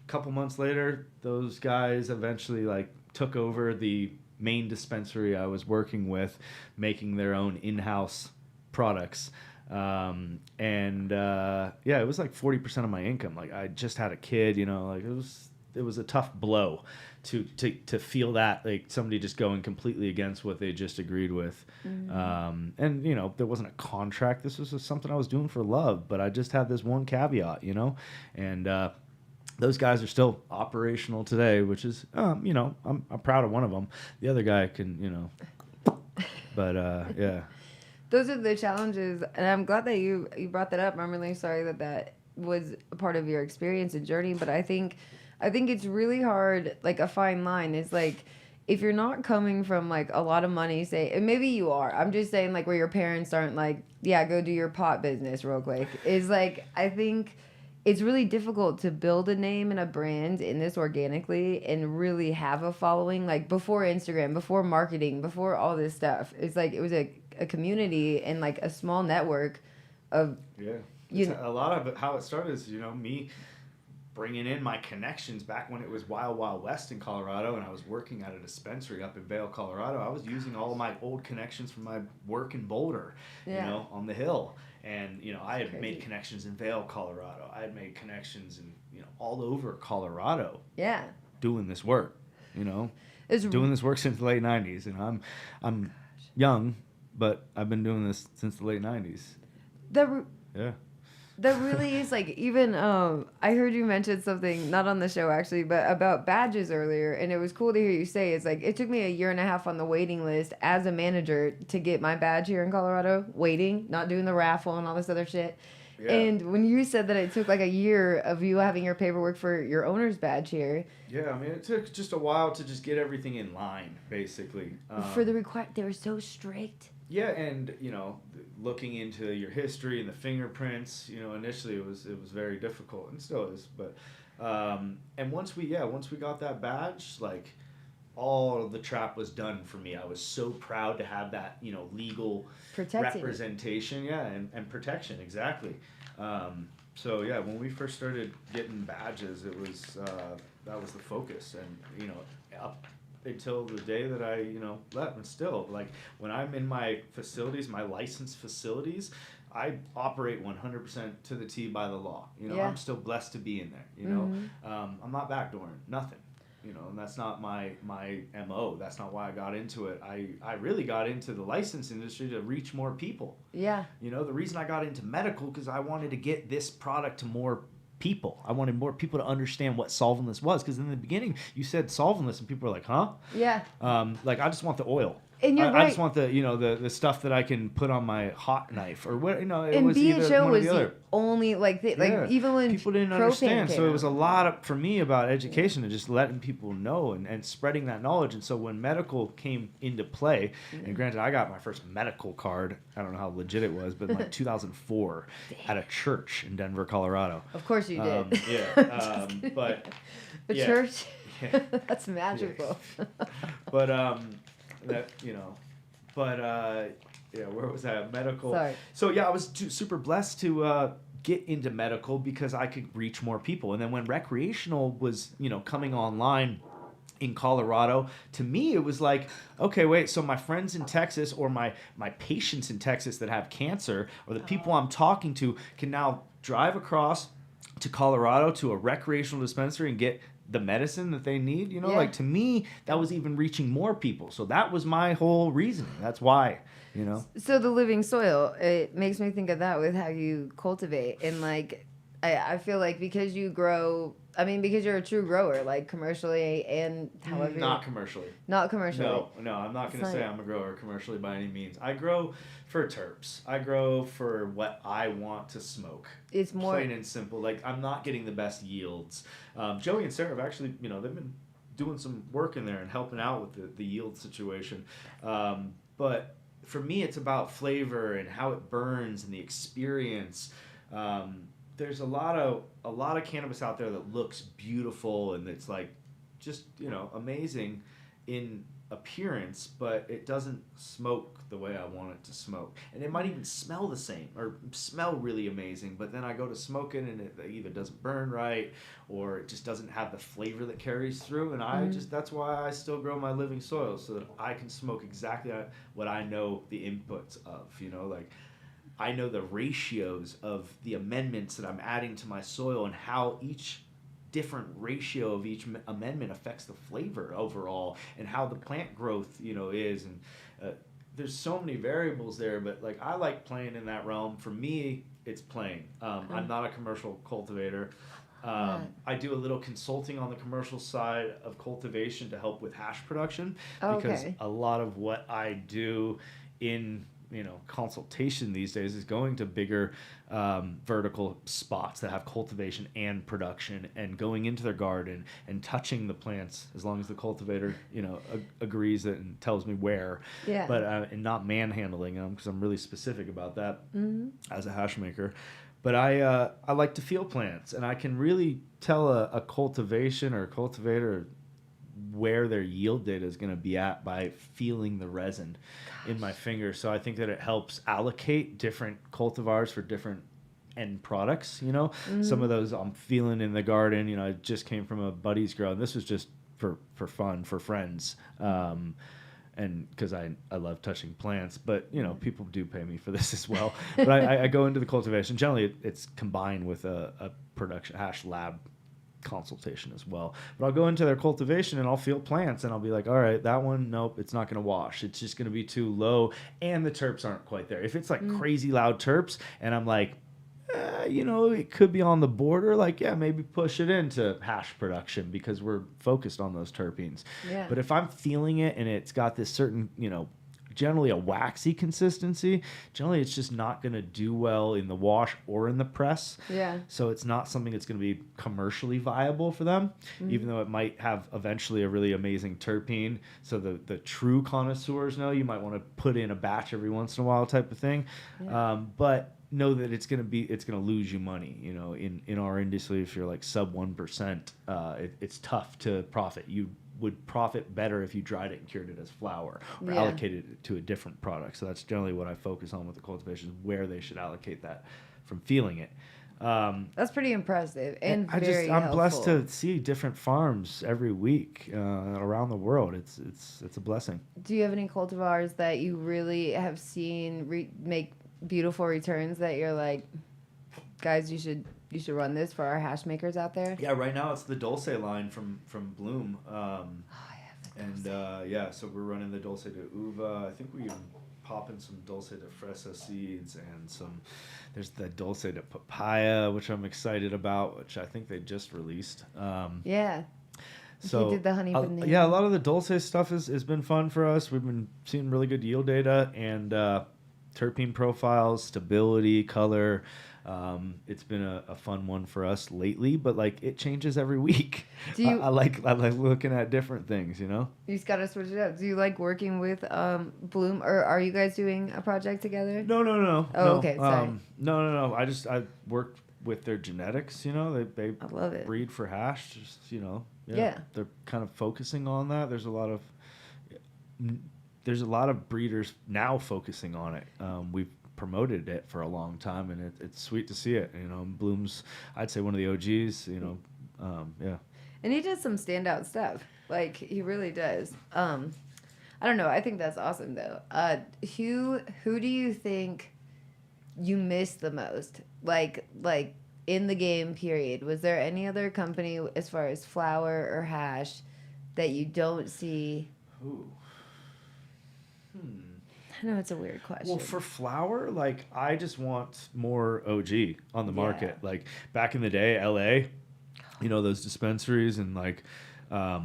couple months later, those guys eventually like took over the main dispensary I was working with, making their own in-house products. It was like 40% of my income. Like I just had a kid, like it was a tough blow to feel that, like somebody just going completely against what they just agreed with. Mm-hmm. There wasn't a contract. This was just something I was doing for love, but I just had this one caveat, and those guys are still operational today, which is, I'm proud of one of them. The other guy can, but yeah. Those are the challenges, and I'm glad that you brought that up. I'm really sorry that was a part of your experience and journey, but I think it's really hard, like a fine line. It's like, if you're not coming from like a lot of money, say, and maybe you are, I'm just saying like where your parents aren't like, yeah, go do your pot business real quick, is like, I think it's really difficult to build a name and a brand in this organically and really have a following, like before Instagram, before marketing, before all this stuff. It's like, it was a community and like a small network of, a lot of it, how it started is, me bringing in my connections back when it was Wild Wild West in Colorado, and I was working at a dispensary up in Vail, Colorado. I was using all of my old connections from my work in Boulder, on the hill. And, I had made connections in Vail, Colorado. I had made connections in, all over Colorado. Yeah. Doing this work, doing this work since the late 90s. And I'm young, but I've been doing this since the late 90s. That really is like, even I heard you mention something, not on the show actually, but about badges earlier, and it was cool to hear you say, it's like, it took me 1.5 years on the waiting list as a manager to get my badge here in Colorado, waiting, not doing the raffle and all this other shit. Yeah. And when you said that it took like 1 year of you having your paperwork for your owner's badge here. Yeah, I mean, it took just a while to just get everything in line, basically. For the they were so strict. Yeah, and looking into your history and the fingerprints, initially it was very difficult, and still is. But and once we got that badge, like all of the trap was done for me. I was so proud to have that legal representation, and protection, exactly. So yeah, when we first started getting badges, it was that was the focus, and up until the day that I, left. And still, like, when I'm in my facilities, my licensed facilities, I operate 100% to the T by the law. I'm still blessed to be in there, Mm-hmm. I'm not backdooring, nothing, and that's not my MO. That's not why I got into it. I really got into the license industry to reach more people. Yeah. The reason I got into medical, because I wanted to get this product to more people. I wanted more people to understand what solventless was, because in the beginning you said solventless and people were like, huh? Yeah. Like, I just want the oil. And you're right. I just want the the stuff that I can put on my hot knife or what. It and was BHO either one was or the other. Only like even when people didn't understand, so it was a lot for me about education and just letting people know and spreading that knowledge. And so when medical came into play, and granted, I got my first medical card. I don't know how legit it was, but in like 2004 at a church in Denver, Colorado. Of course you did. But the church. Yeah. That's magical. But where was that? Medical. Sorry. So yeah, I was super blessed to get into medical because I could reach more people. And then when recreational was, coming online in Colorado, to me it was like, okay, wait, so my friends in Texas or my patients in Texas that have cancer, or the people I'm talking to, can now drive across to Colorado to a recreational dispensary and get the medicine that they need, like, to me, that was even reaching more people. So that was my whole reasoning. That's why, So the living soil, it makes me think of that with how you cultivate. And like, I feel like because you grow, because you're a true grower, like commercially and however. Not commercially. Not commercially. No, I'm not going to say I'm a grower commercially by any means. I grow for terps. I grow for what I want to smoke. It's more plain and simple. Like, I'm not getting the best yields. Joey and Sarah have actually, they've been doing some work in there and helping out with the yield situation. But for me, it's about flavor and how it burns and the experience. there's a lot of cannabis out there that looks beautiful and it's like just, you know, amazing in appearance, but it doesn't smoke the way I want it to smoke. And it might even smell the same or smell really amazing, but then I go to smoke it and it either doesn't burn right or it just doesn't have the flavor that carries through. And that's why I still grow my living soil, so that I can smoke exactly what I know the inputs of, you know, like I know the ratios of the amendments that I'm adding to my soil and how each different ratio of each amendment affects the flavor overall and how the plant growth, you know, is. And there's so many variables there, but like I like playing in that realm. For me, it's playing. I'm not a commercial cultivator. I do a little consulting on the commercial side of cultivation to help with hash production, because a lot of what I do in, you know, consultation these days is going to bigger vertical spots that have cultivation and production and going into their garden and touching the plants, as long as the cultivator, you know, agrees it and tells me where, but and not manhandling them, because I'm really specific about that as a hash maker. But I like to feel plants, and I can really tell a cultivation or a cultivator where their yield data is going to be at by feeling the resin in my finger. So I think that it helps allocate different cultivars for different end products, you know. Some of those I'm feeling in the garden, you know, I just came from a buddy's grow, and this was just for fun, for friends, and because I love touching plants, but you know, people do pay me for this as well. But I go into the cultivation, generally it's combined with a production hash lab consultation as well. But I'll go into their cultivation and I'll feel plants and I'll be like, all right, that one, nope, it's not going to wash. It's just going to be too low, and the terps aren't quite there. If it's like crazy loud terps and I'm like, you know, it could be on the border, like, yeah, maybe push it into hash production because we're focused on those terpenes. But if I'm feeling it and it's got this certain, you know, generally a waxy consistency, generally it's just not going to do well in the wash or in the press. So it's not something that's going to be commercially viable for them, even though it might have eventually a really amazing terpene. So the true connoisseurs know you might want to put in a batch every once in a while type of thing. But know that it's going to lose you money, you know. In our industry, if you're like sub 1%, it's tough to profit. You would profit better if you dried it and cured it as flour or allocated it to a different product. So that's generally what I focus on with the cultivation, where they should allocate that from feeling it. That's pretty impressive and I'm helpful. Blessed to see different farms every week around the world. It's a blessing. Do you have any cultivars that you really have seen make beautiful returns that you're like, guys, you should run this for our hash makers out there? Yeah, right now it's the Dulce line from Bloom. So we're running the Dulce de Uva. I think we even pop in some Dulce de Fresa seeds and there's the Dulce de Papaya, which I'm excited about, which I think they just released. So you did the honey banana. Yeah, a lot of the Dulce stuff has been fun for us. We've been seeing really good yield data and terpene profiles, stability, color. It's been a fun one for us lately, but like it changes every week. I like looking at different things, you know. You just gotta switch it up. Do you like working with Bloom, or are you guys doing a project together? No. Oh, okay. Sorry. No. I worked with their genetics, you know. They I love it. Breed for hash, just, you know. Yeah. They're kind of focusing on that. There's a lot of breeders now focusing on it. We've promoted it for a long time, and it's sweet to see it. You know, Bloom's, I'd say, one of the OGs. You know, And he does some standout stuff. Like, he really does. I don't know. I think that's awesome, though. Who do you think you missed the most? Like in the game period, was there any other company as far as flour or hash that you don't see? Ooh. I know it's a weird question. Well, for flour, like, I just want more OG on the market. Like, back in the day, LA, you know, those dispensaries and like, like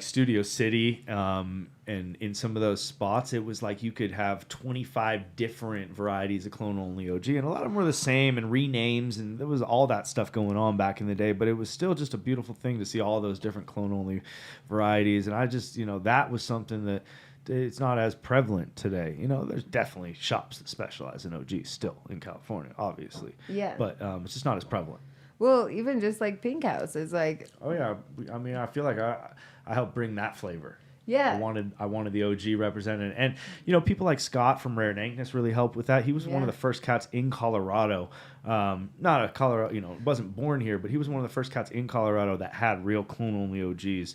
Studio City, and in some of those spots, it was like you could have 25 different varieties of clone-only OG, and a lot of them were the same and renames, and there was all that stuff going on back in the day, but it was still just a beautiful thing to see all those different clone-only varieties, and I just, you know, that was something that it's not as prevalent today. You know, there's definitely shops that specialize in OGs still in California, obviously. Yeah. But it's just not as prevalent. Well, even just like Pink House is like. Oh yeah, I mean, I feel like I helped bring that flavor. Yeah. I wanted the OG represented, and you know, people like Scott from Rare Dankness really helped with that. He was one of the first cats in Colorado. Not a Colorado, you know, wasn't born here, but he was one of the first cats in Colorado that had real clone only OGs.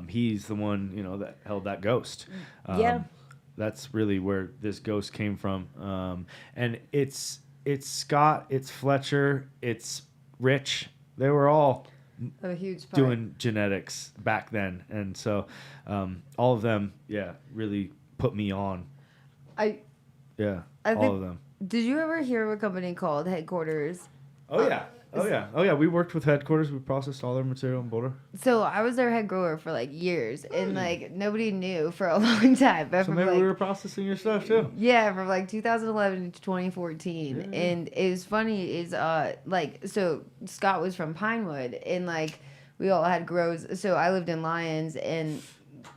He's the one, you know, that held that ghost. That's really where this ghost came from. And it's Scott, it's Fletcher, it's Rich. They were all a huge part. Doing genetics back then, and so all of them, really put me on. I all of them. Did you ever hear of a company called Headquarters? Oh yeah. We worked with Headquarters. We processed all their material in Boulder. So I was their head grower for like years, and like nobody knew for a long time. But so maybe we were processing your stuff too. Yeah, from like 2011 to 2014, and it was funny is so Scott was from Pinewood, and like we all had grows. So I lived in Lyons and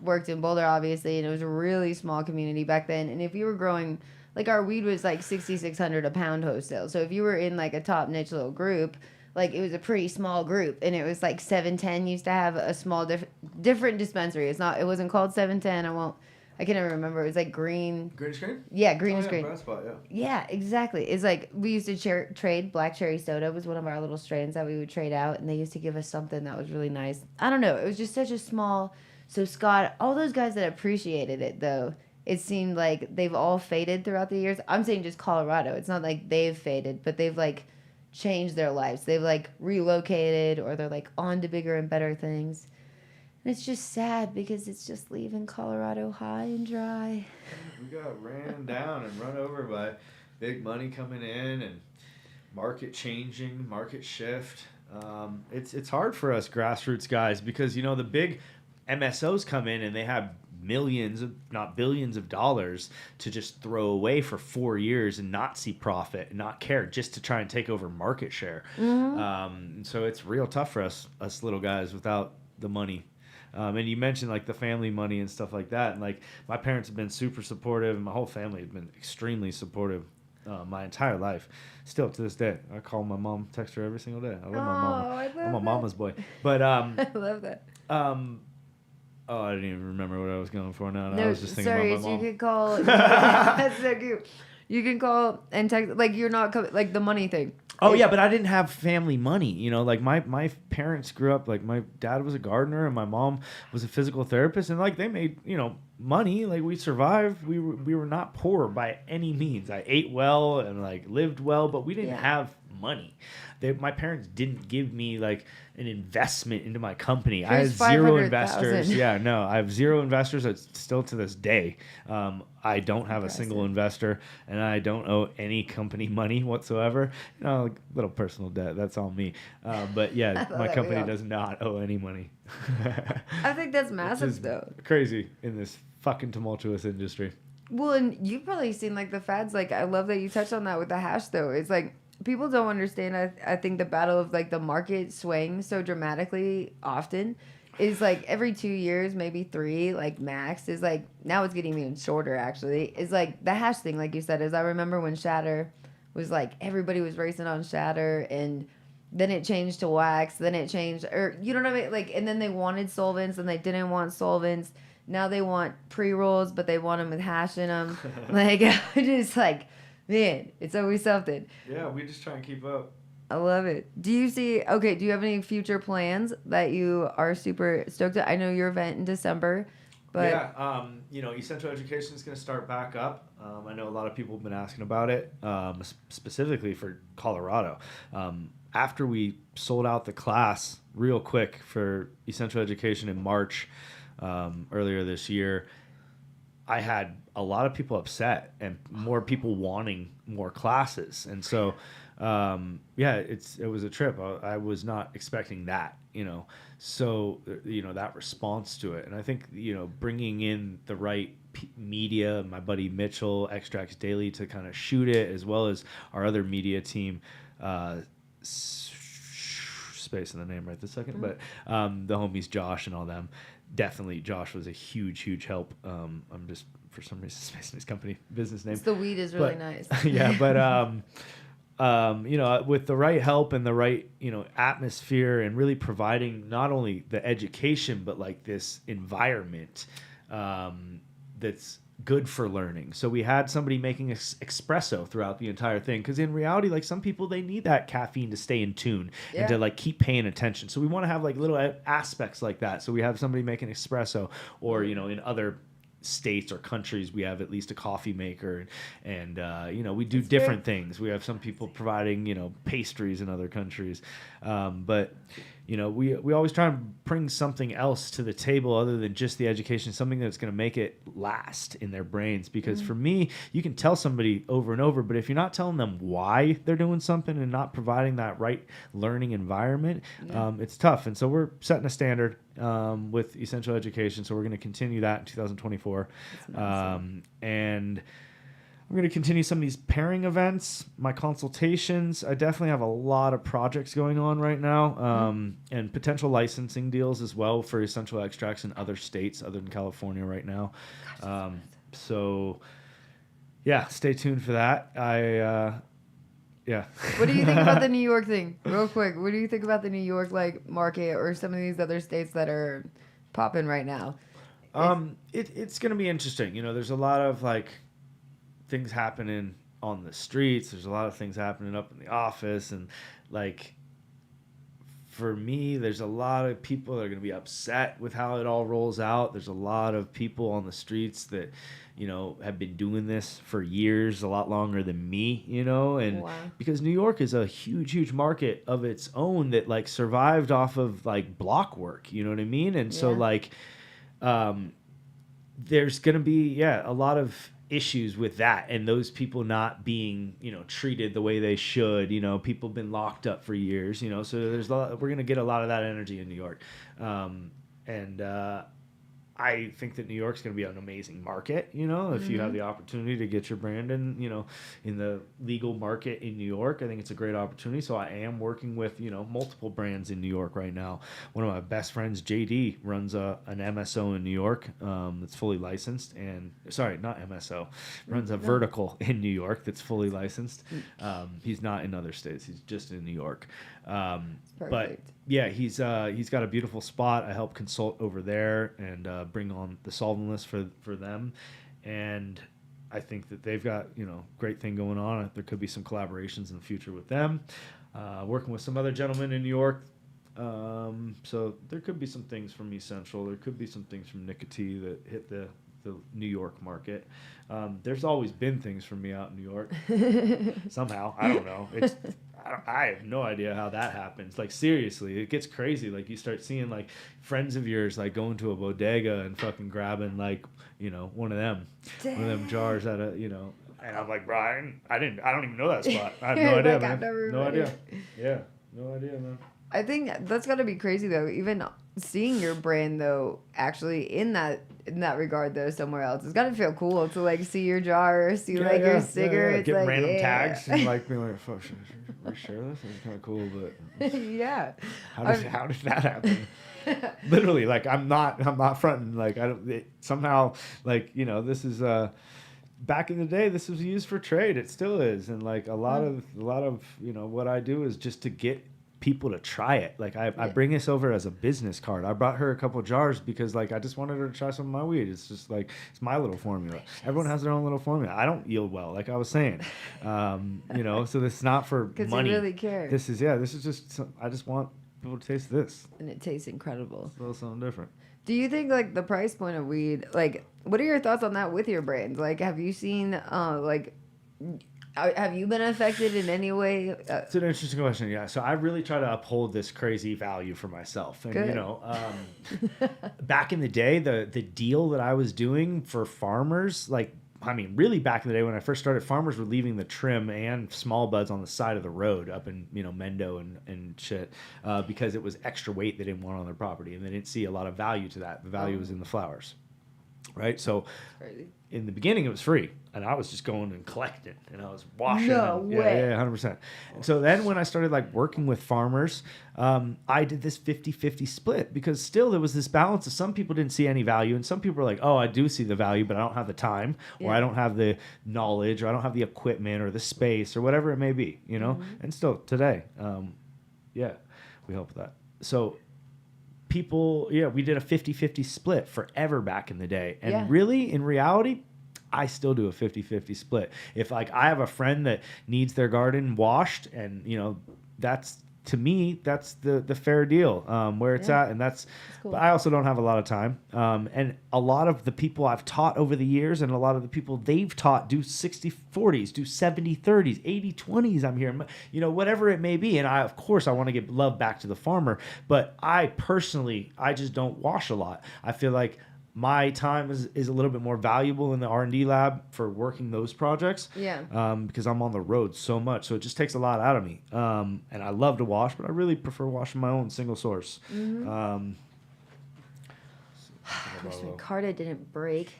worked in Boulder, obviously, and it was a really small community back then. And if you were growing, like our weed was like $6,600 a pound wholesale. So if you were in like a top niche little group, like it was a pretty small group, and it was like 710 used to have a small different dispensary. It wasn't called 710. I can't even remember. It was like green. Green screen? Yeah, green screen. Brown spot, yeah, exactly. It's like we used to trade black cherry soda was one of our little strains that we would trade out, and they used to give us something that was really nice. I don't know. It was just such a small. So Scott, all those guys that appreciated it though, it seemed like they've all faded throughout the years. I'm saying just Colorado. It's not like they've faded, but they've like changed their lives. They've like relocated, or they're like on to bigger and better things. And it's just sad because it's just leaving Colorado high and dry. We got ran down and run over by big money coming in and market changing, market shift. It's hard for us grassroots guys because, you know, the big MSOs come in and they have millions, if not billions of dollars to just throw away for 4 years and not see profit and not care, just to try and take over market share. So it's real tough for us little guys without the money. And you mentioned like the family money and stuff like that, and like my parents have been super supportive, and my whole family have been extremely supportive my entire life. Still to this day, I call my mom, text her every single day. I love my mama. I'm a mama's boy. But I love that. Oh, I didn't even remember what I was going for now. I was just thinking about my mom. You could call. That's so cute. You can call and text, like you're not like the money thing. Oh yeah, but I didn't have family money. You know, like my parents grew up, like my dad was a gardener and my mom was a physical therapist, and like they made, you know, money. Like we survived. We were not poor by any means. I ate well and like lived well, but we didn't have money. My parents didn't give me like an investment into my company. I had zero investors. Yeah, no, I have zero investors. Still to this day, I don't have a single investor, and I don't owe any company money whatsoever. You know, like little personal debt. That's all me. But yeah, my company does not owe any money. I think that's massive, though. Crazy in this fucking tumultuous industry. Well, and you've probably seen like the fads. Like I love that you touched on that with the hash, though. It's like, people don't understand, I think, the battle of like the market swaying so dramatically often is like every 2 years, maybe 3, like max, is like, now it's getting even shorter actually, is like the hash thing, like you said. Is I remember when shatter was like, everybody was racing on shatter, and then it changed to wax, then it changed, or you know what I mean? Like, and then they wanted solvents and they didn't want solvents. Now they want pre-rolls, but they want them with hash in them. Like, just like, man, it's always something. Yeah, we just try and keep up. I love it. Do you have any future plans that you are super stoked at? I know your event in December, but... Yeah, you know, Essential Education is going to start back up. I know a lot of people have been asking about it, specifically for Colorado. After we sold out the class real quick for Essential Education in March earlier this year, I had a lot of people upset and more people wanting more classes. And so, it was a trip. I was not expecting that, you know. So, you know, that response to it. And I think, you know, bringing in the right media, my buddy Mitchell, Extracts Daily, to kind of shoot it, as well as our other media team, space in the name right this second, but the homies Josh and all them, definitely Josh was a huge help. I'm just for some reason spacing his company business name. The weed is really nice. Yeah, but with the right help and the right, atmosphere and really providing not only the education, but like this environment that's good for learning. So we had somebody making espresso throughout the entire thing. Because in reality, like some people, they need that caffeine to stay in tune and to like keep paying attention. So we want to have like little aspects like that. So we have somebody making espresso, or, in other states or countries we have at least a coffee maker, and we do different things. We have some people providing pastries in other countries, but we always try and bring something else to the table other than just the education, something that's going to make it last in their brains. Because for me, you can tell somebody over and over, but if you're not telling them why they're doing something and not providing that right learning environment, it's tough. And so we're setting a standard with essential education, so we're going to continue that in 2024. And I'm going to continue some of these pairing events, my consultations. I definitely have a lot of projects going on right now, and potential licensing deals as well for essential extracts in other states other than California right now. So, yeah, stay tuned for that. Yeah. What do you think about the New York thing? Real quick, what do you think about the New York market or some of these other states that are popping right now? It's going to be interesting. There's a lot of things happening on the streets. There's a lot of things happening up in the office, and for me, there's a lot of people that are going to be upset with how it all rolls out. There's a lot of people on the streets that have been doing this for years, a lot longer than me, and because New York is a huge market of its own that survived off of block work, you know what I mean? And so there's going to be a lot of issues with that, and those people not being treated the way they should. People have been locked up for years, so we're going to get a lot of that energy in New York, and I think that New York's going to be an amazing market, if you have the opportunity to get your brand in, in the legal market in New York. I think it's a great opportunity. So I am working with, multiple brands in New York right now. One of my best friends, JD, runs an MSO in New York that's fully licensed. And sorry, not MSO, runs a vertical in New York that's fully licensed. He's not in other states. He's just in New York. But yeah, he's got a beautiful spot. I help consult over there and bring on the solventless for them, and I think that they've got great thing going on. There could be some collaborations in the future with them. Working with some other gentlemen in New York, so there could be some things from Essential. There could be some things from Nikka T that hit the New York market. There's always been things from me out in New York. Somehow, I don't know. I have no idea how that happens. Seriously, it gets crazy. You start seeing friends of yours going to a bodega and fucking grabbing one of them jars at a and I'm like, Brian, I don't even know that spot. I have no idea, man. No idea. Yeah, no idea, man. I think that's gotta be crazy though. Even seeing your brand though, actually in that regard though, somewhere else, it's gotta feel cool to see your jar, see your cigarettes, get random tags and being like, fuck, should we share this? It's kind of cool, but yeah. How did that happen? Literally, I'm not fronting. I don't somehow this is back in the day, this was used for trade. It still is, and a lot of what I do is just to get people to try it. I bring this over as a business card. I brought her a couple jars because I just wanted her to try some of my weed. It's just it's my little formula. Everyone has their own little formula. I don't yield well, like I was saying. So this is not for money. You really care. This is just I just want people to taste this. And it tastes incredible. It's a little something different. Do you think the price point of weed, what are your thoughts on that with your brands? Have you seen have you been affected in any way? It's an interesting question. Yeah. So I really try to uphold this crazy value for myself. And, good. Back in the day, the deal that I was doing for farmers, really back in the day when I first started, farmers were leaving the trim and small buds on the side of the road up in, Mendo and shit, because it was extra weight they didn't want on their property. And they didn't see a lot of value to that. The value was in the flowers. right? So Crazy. in the beginning, it was free, and I was just going and collecting, and I was washing. No way. Yeah, 100%. And so then when I started like working with farmers, I did this 50-50 split because still there was this balance of some people didn't see any value, and some people were like, oh, I do see the value, but I don't have the time, or I don't have the knowledge, or I don't have the equipment or the space or whatever it may be, you know? And still today, we help with that. So people, we did a 50-50 split forever back in the day. And really, in reality, I still do a 50-50 split. If like I have a friend that needs their garden washed, and you know, that's, to me, that's the fair deal where it's at, and that's cool. But I also don't have a lot of time, and a lot of the people I've taught over the years, and a lot of the people they've taught do 60-40s, do 70-30s, 80-20s. I'm here, you know, whatever it may be, and I want to give love back to the farmer, but I personally just don't wash a lot. I feel like my time is a little bit more valuable in the R&D lab for working those projects. Because I'm on the road so much. So it just takes a lot out of me. And I love to wash, but I really prefer washing my own single source. I wish my Carta didn't break.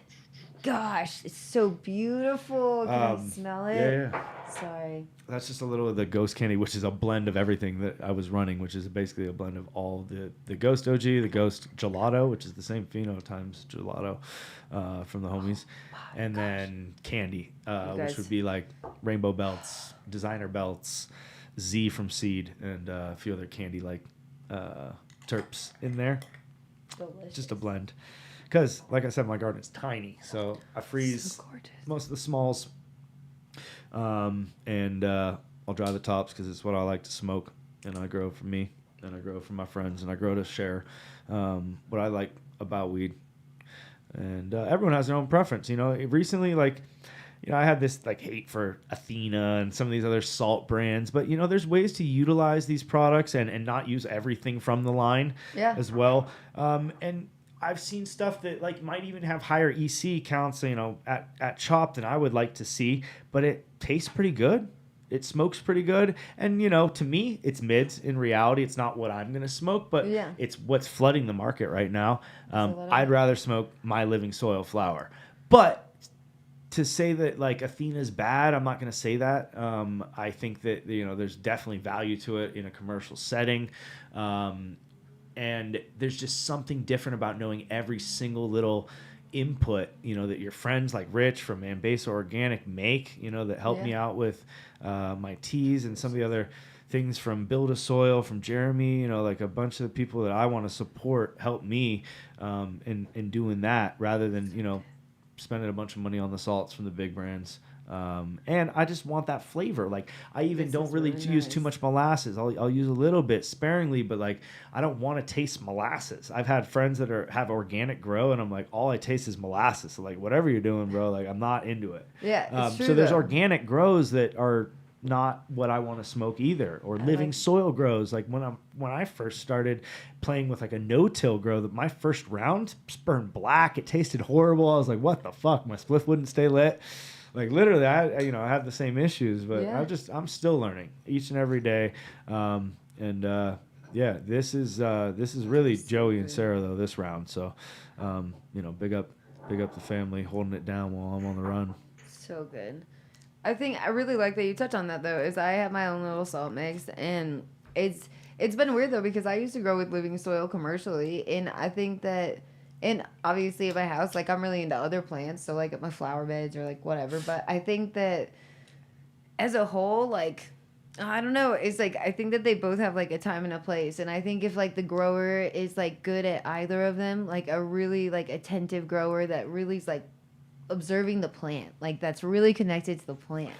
Gosh, it's so beautiful. Can I smell it? Yeah. Sorry. That's just a little of the Ghost Candy, which is a blend of everything that I was running, which is basically a blend of all the Ghost OG, the Ghost Gelato, which is the same pheno times Gelato from the homies, and then Candy, which would be like Rainbow Belts, Designer Belts, Z from Seed, and a few other candy like terps in there. Delicious. Just a blend. Because, like I said, my garden is tiny, so I freeze most of the smalls, and I'll dry the tops because it's what I like to smoke, and I grow for me, and I grow for my friends, and I grow to share what I like about weed. And everyone has their own preference, you know. Recently, like, you know, I had this like hate for Athena and some of these other salt brands, but you know, there's ways to utilize these products and not use everything from the line as well. And I've seen stuff that like might even have higher EC counts, you know, at Chop than I would like to see, but it tastes pretty good. It smokes pretty good. And, you know, to me, it's mids. In reality, it's not what I'm going to smoke, but it's what's flooding the market right now. I'd rather smoke My Living Soil flower. But to say that, like, Athena's bad, I'm not going to say that. I think that, you know, there's definitely value to it in a commercial setting. And there's just something different about knowing every single little input, you know, that your friends like Rich from Ambasa Organic make, you know, that help me out with my teas, and some of the other things from Build a Soil, from Jeremy, you know, like a bunch of the people that I want to support help me in doing that, rather than, you know, spending a bunch of money on the salts from the big brands. And I just want that flavor. Like, I even don't really use too much molasses. I'll use a little bit sparingly, but like, I don't want to taste molasses. I've had friends that have organic grow, and I'm like, all I taste is molasses. So like, whatever you're doing, bro, like, I'm not into it. Yeah, it's true, so there's organic grows that are not what I want to smoke either, or living soil grows. Like when I first started playing with like a no-till grow, that my first round burned black. It tasted horrible. I was like, what the fuck? My spliff wouldn't stay lit. Like literally, I had the same issues, but I'm still learning each and every day. This is really Joey and Sarah though this round. So, you know, big up the family holding it down while I'm on the run. So good. I think I really like that you touch on that though. Is I have my own little salt mix, and it's been weird though because I used to grow with living soil commercially, and I think that. And obviously at my house, like, I'm really into other plants, so, like, at my flower beds or, like, whatever. But I think that as a whole, like, I don't know. It's, like, I think that they both have, like, a time and a place. And I think if, like, the grower is, like, good at either of them, like, a really, like, attentive grower that really is, like, observing the plant, like, that's really connected to the plant.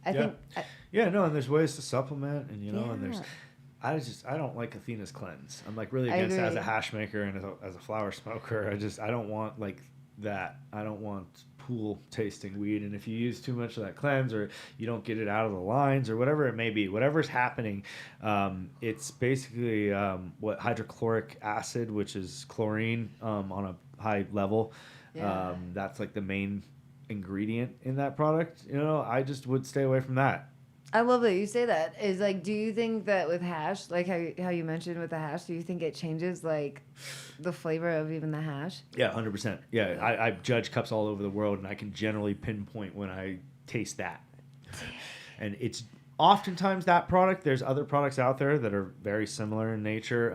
I think... and there's ways to supplement, and, you know, and there's... I don't like Athena's cleanse. I'm like really against it as a hash maker and as a flower smoker. I don't want like that. I don't want pool tasting weed. And if you use too much of that cleanse, or you don't get it out of the lines, or whatever it may be, whatever's happening, it's basically what hydrochloric acid, which is chlorine on a high level. That's like the main ingredient in that product. You know, I just would stay away from that. I love that you say that. Is like, do you think that with hash, like how you mentioned with the hash, do you think it changes like the flavor of even the hash? Yeah, 100%. Yeah, I judge cups all over the world, and I can generally pinpoint when I taste that. And it's oftentimes that product. There's other products out there that are very similar in nature.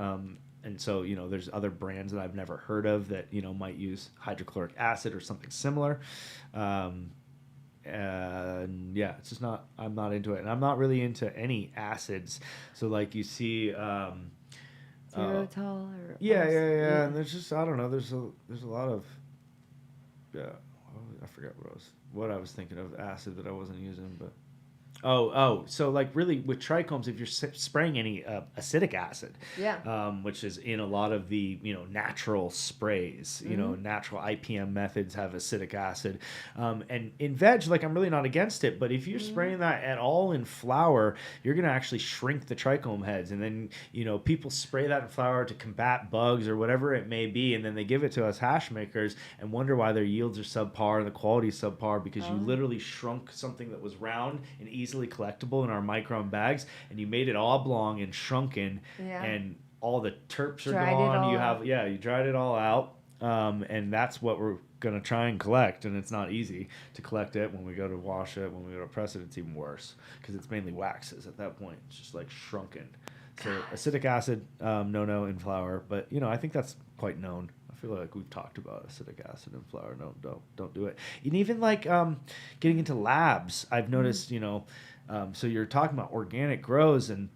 And so, there's other brands that I've never heard of that, might use hydrochloric acid or something similar. And yeah, it's just not, I'm not into it. And I'm not really into any acids. So like you see, Xylitol or yeah. And there's just, I don't know, there's a lot of, I forget what I was thinking of acid that I wasn't using, but. So like really with trichomes, if you're spraying any acidic acid, which is in a lot of the natural sprays, natural IPM methods have acidic acid, and in veg, like I'm really not against it, but if you're spraying that at all in flower, you're gonna actually shrink the trichome heads, and then people spray that in flower to combat bugs or whatever it may be, and then they give it to us hash makers and wonder why their yields are subpar and the quality is subpar because you literally shrunk something that was round and easily collectible in our micron bags, and you made it oblong and shrunken, and all the terps are gone. You dried it all out, and that's what we're gonna try and collect, and it's not easy to collect it. When we go to wash it, when we go to press it, it's even worse because it's mainly waxes at that point. It's just like shrunken. So acidic acid, no in flour, but I think that's quite known. I feel like we've talked about acidic acid in flour. No, don't do it. And even like getting into labs, I've noticed, so you're talking about organic grows, and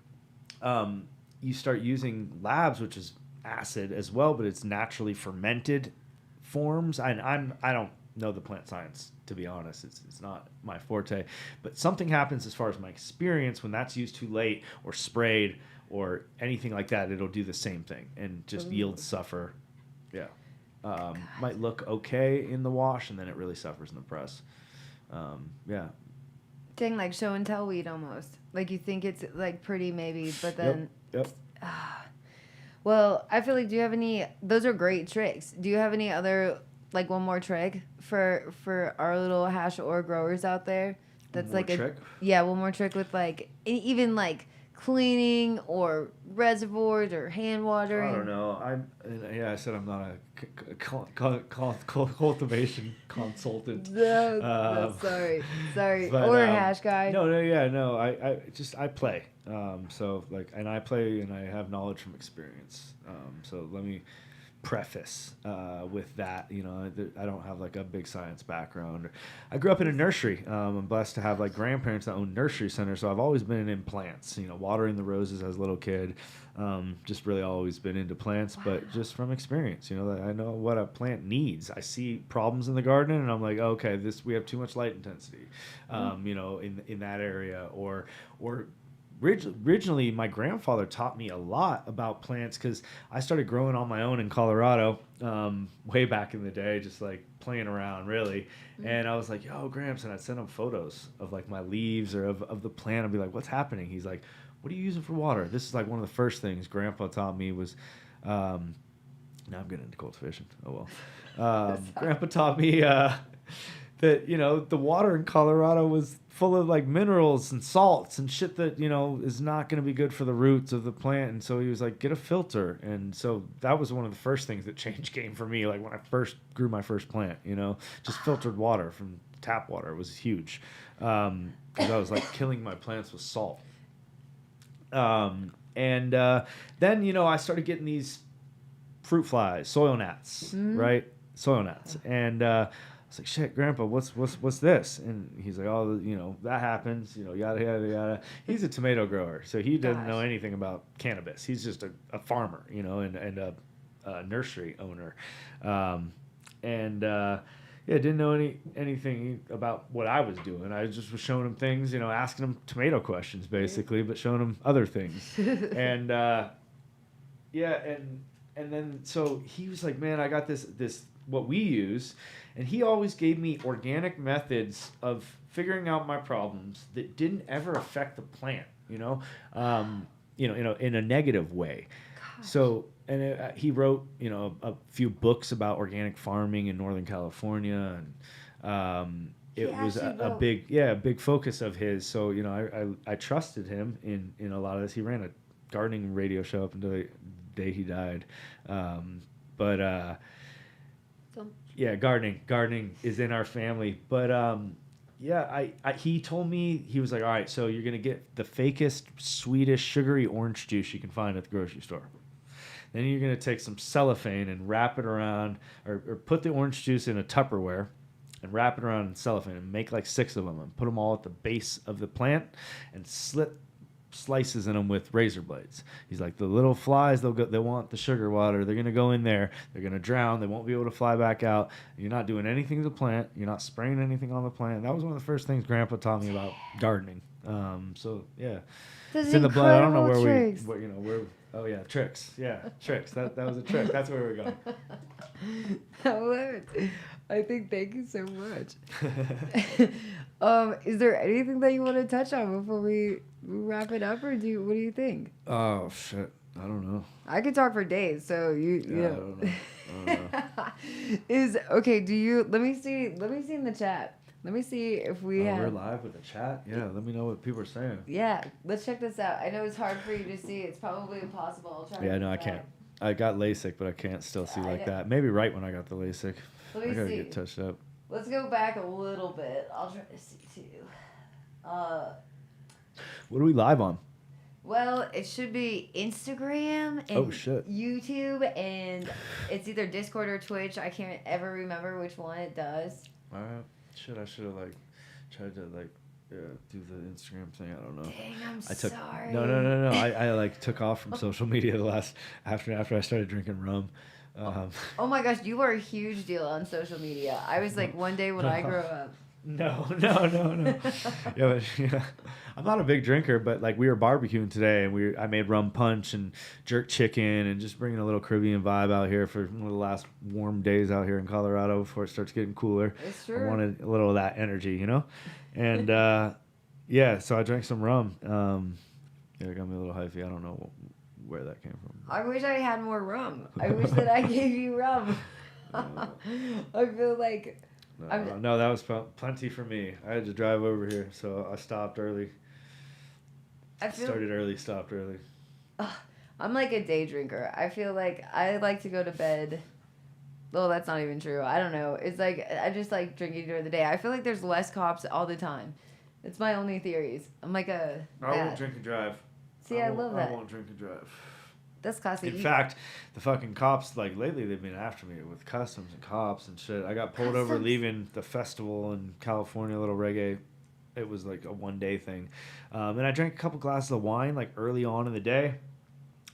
you start using labs, which is acid as well, but it's naturally fermented forms. I don't know the plant science, to be honest. It's not my forte, but something happens as far as my experience when that's used too late or sprayed or anything like that. It'll do the same thing and just yields suffer. Yeah. Might look okay in the wash, and then it really suffers in the press. Yeah. Dang, like show and tell weed almost. Like you think it's like pretty maybe, but then. Yep. Well, I feel like, do you have any? Those are great tricks. Do you have any other, like one more trick for our little hash or growers out there? That's one more trick? One more trick with like even like cleaning or reservoirs or hand watering. I don't know. I said I'm not a cultivation consultant. No, sorry. Or a hash guy. No. I play. So like, and I play, and I have knowledge from experience. So let me preface with that. I don't have like a big science background. I grew up in a nursery. I'm blessed to have like grandparents that own nursery centers, so I've always been in plants, watering the roses as a little kid. Just really always been into plants. Wow. But just from experience, I know what a plant needs. I see problems in the garden, and I'm like, okay, we have too much light intensity in that area, or originally, my grandfather taught me a lot about plants because I started growing on my own in Colorado way back in the day, just like playing around, really. And I was like, yo, Gramps, and I'd send him photos of like my leaves or of the plant. I'd be like, what's happening? He's like, what are you using for water? This is like one of the first things Grandpa taught me was, now I'm getting into cultivation. Oh, well. Grandpa taught me that, the water in Colorado was full of like minerals and salts and shit that is not going to be good for the roots of the plant. And so he was like, get a filter. And so that was one of the first things that changed game for me, like when I first grew my first plant. Just filtered water from tap water was huge, because I was like killing my plants with salt. And then I started getting these fruit flies, soil gnats, right? Soil gnats. And I was like, shit, Grandpa, what's this? And he's like, oh, that happens, yada, yada, yada. He's a tomato grower, so he doesn't know anything about cannabis. He's just a farmer, and a nursery owner. Didn't know anything about what I was doing. I just was showing him things, asking him tomato questions, basically, but showing him other things. And, and then, so he was like, man, I got this what we use, and he always gave me organic methods of figuring out my problems that didn't ever affect the plant, in a negative way. Gosh. So, and he wrote, a few books about organic farming in Northern California, it was a big focus of his. So, you know, I trusted him in a lot of this. He ran a gardening radio show up until the day he died. Yeah, gardening is in our family. But yeah, he told me, he was like, all right, so you're going to get the fakest, sweetest, sugary orange juice you can find at the grocery store. Then you're going to take some cellophane and wrap it around, or put the orange juice in a Tupperware and wrap it around in cellophane and make like 6 of them and put them all at the base of the plant and slit slices in them with razor blades. He's like, the little flies, they want the sugar water. They're going to go in there. They're going to drown. They won't be able to fly back out. You're not doing anything to the plant. You're not spraying anything on the plant. That was one of the first things Grandpa taught me about gardening. So yeah, it's in the blood. I don't know oh yeah, tricks. Yeah, tricks. That was a trick. That's where we're going. I love it. I think, thank you so much. Is there anything that you want to touch on before we wrap it up, or what do you think? Oh shit, I don't know. I could talk for days, so you know. I don't know. Is okay, let me see in the chat. Let me see if we have... We're live with the chat? Yeah, let me know what people are saying. Yeah, let's check this out. I know it's hard for you to see. It's probably impossible. I'll try. Yeah, no, I can't. I got LASIK, but I can't still see like that. Maybe right when I got the LASIK. Let me I gotta see. get touched up. Let's go back a little bit. I'll try to see too. What are we live on? Well, it should be Instagram and YouTube, and it's either Discord or Twitch. I can't ever remember which one it does. Shit, I should have tried to do the Instagram thing. I don't know. Dang, I'm sorry. No. I took off from social media after I started drinking rum. Oh my gosh, you were a huge deal on social media. I was like, one day when I grow up. No. Yeah, I'm not a big drinker, but like we were barbecuing today, and I made rum punch and jerk chicken, and just bringing a little Caribbean vibe out here for one of the last warm days out here in Colorado before it starts getting cooler. It's true. I wanted a little of that energy, you know, and yeah, so I drank some rum. Yeah, it got me a little hyphy. I don't know where that came from. I wish I had more rum. I wish that I gave you rum. I feel like. No, that was plenty for me. I had to drive over here, so I stopped early. Started early, stopped early. I'm like a day drinker. I feel like I like to go to bed. Well, that's not even true. I don't know. It's like I just like drinking during the day. I feel like there's less cops all the time. It's my only theories. I'm like I won't drink and drive. See, I love that. I won't drink and drive. That's classy. In fact, the fucking cops, like, lately they've been after me with customs and cops and shit. I got pulled over leaving the festival in California, little reggae. It was like a one-day thing. And I drank a couple glasses of wine, like, early on in the day.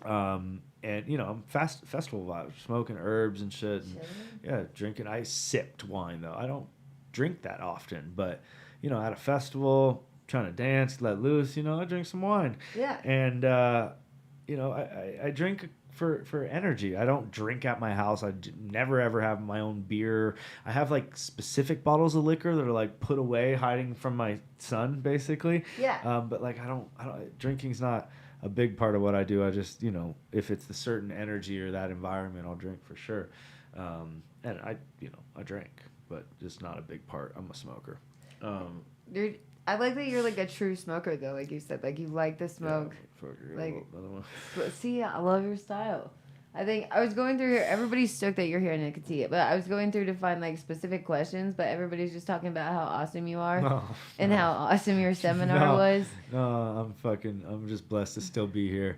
And, you know, I'm festival vibes, smoking herbs and shit. And, yeah, drinking. I sipped wine, though. I don't drink that often. But, you know, at a festival, trying to dance, let loose, you know, I drink some wine. Yeah. And, you know, I drink for energy. I don't drink at my house. I never ever have my own beer. I have like specific bottles of liquor that are like put away, hiding from my son, basically. Yeah. But like I don't. Drinking's not a big part of what I do. I just, you know, if it's the certain energy or that environment, I'll drink for sure. And I drink, but just not a big part. I'm a smoker. I like that you're like a true smoker though, like you said, like you like the smoke. Yeah, but see, I love your style. I think I was going through here. Everybody's stoked that you're here, Nikka T. But I was going through to find like specific questions, but everybody's just talking about how awesome you are how awesome your seminar was. No, I'm just blessed to still be here.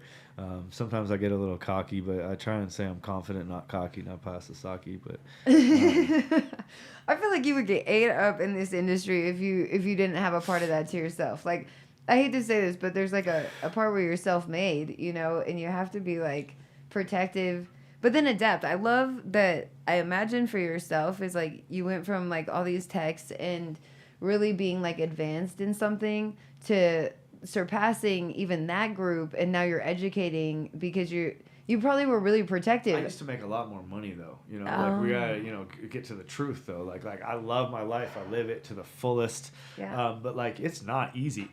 Sometimes I get a little cocky, but I try and say I'm confident, not cocky, not pass the sake. But I feel like you would get ate up in this industry if you didn't have a part of that to yourself. Like, I hate to say this, but there's like a part where you're self-made, you know, and you have to be like protective, but then adept. I love that. I imagine for yourself is like you went from like all these texts and really being like advanced in something to surpassing even that group, and now you're educating because you probably were really protective. I used to make a lot more money though, you know. Like we gotta, you know, get to the truth though. Like I love my life. I live it to the fullest. Yeah. But like it's not easy.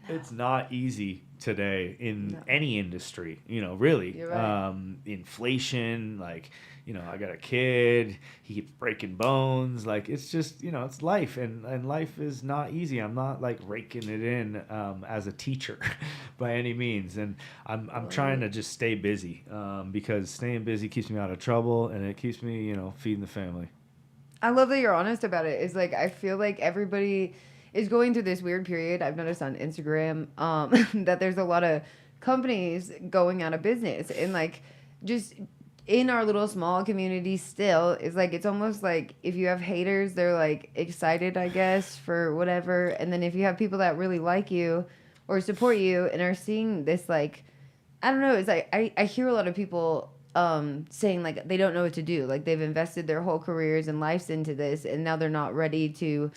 It's not easy today in any industry, really. You're right. Inflation, like, I got a kid, he keeps breaking bones. Like, it's just, it's life, and life is not easy. I'm not like raking it in as a teacher by any means. And I'm trying to just stay busy because staying busy keeps me out of trouble, and it keeps me, feeding the family. I love that you're honest about it. It's like, I feel like everybody is going through this weird period. I've noticed on Instagram that there's a lot of companies going out of business, and like, just in our little small community still, it's like, it's almost like if you have haters, they're like excited, I guess, for whatever. And then if you have people that really like you or support you and are seeing this, like, I don't know, it's like, I hear a lot of people saying like they don't know what to do. Like, they've invested their whole careers and lives into this, and now they're not ready to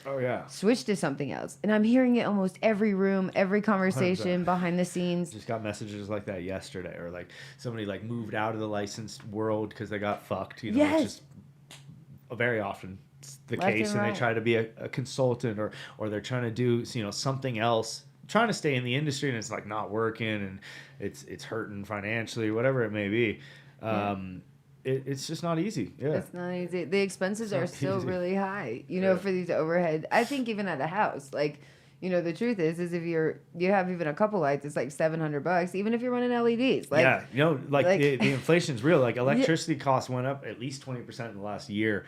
switch to something else. And I'm hearing it almost every room, every conversation 100%. behind the scenes. Just got messages like that yesterday, or like somebody like moved out of the licensed world because they got fucked. Yes. It's just very often the Left case, and and right. they try to be a consultant, or they're trying to do something else, trying to stay in the industry, and it's like not working, and it's hurting financially, whatever it may be. It's just not easy. Yeah, It's not easy. The expenses are still easy. really high, Yeah. for these overhead. I think even at a house, like, the truth is if you have even a couple lights, it's like $700, even if you're running LEDs. Like, yeah, like- the inflation's real. Like, electricity costs went up at least 20% in the last year.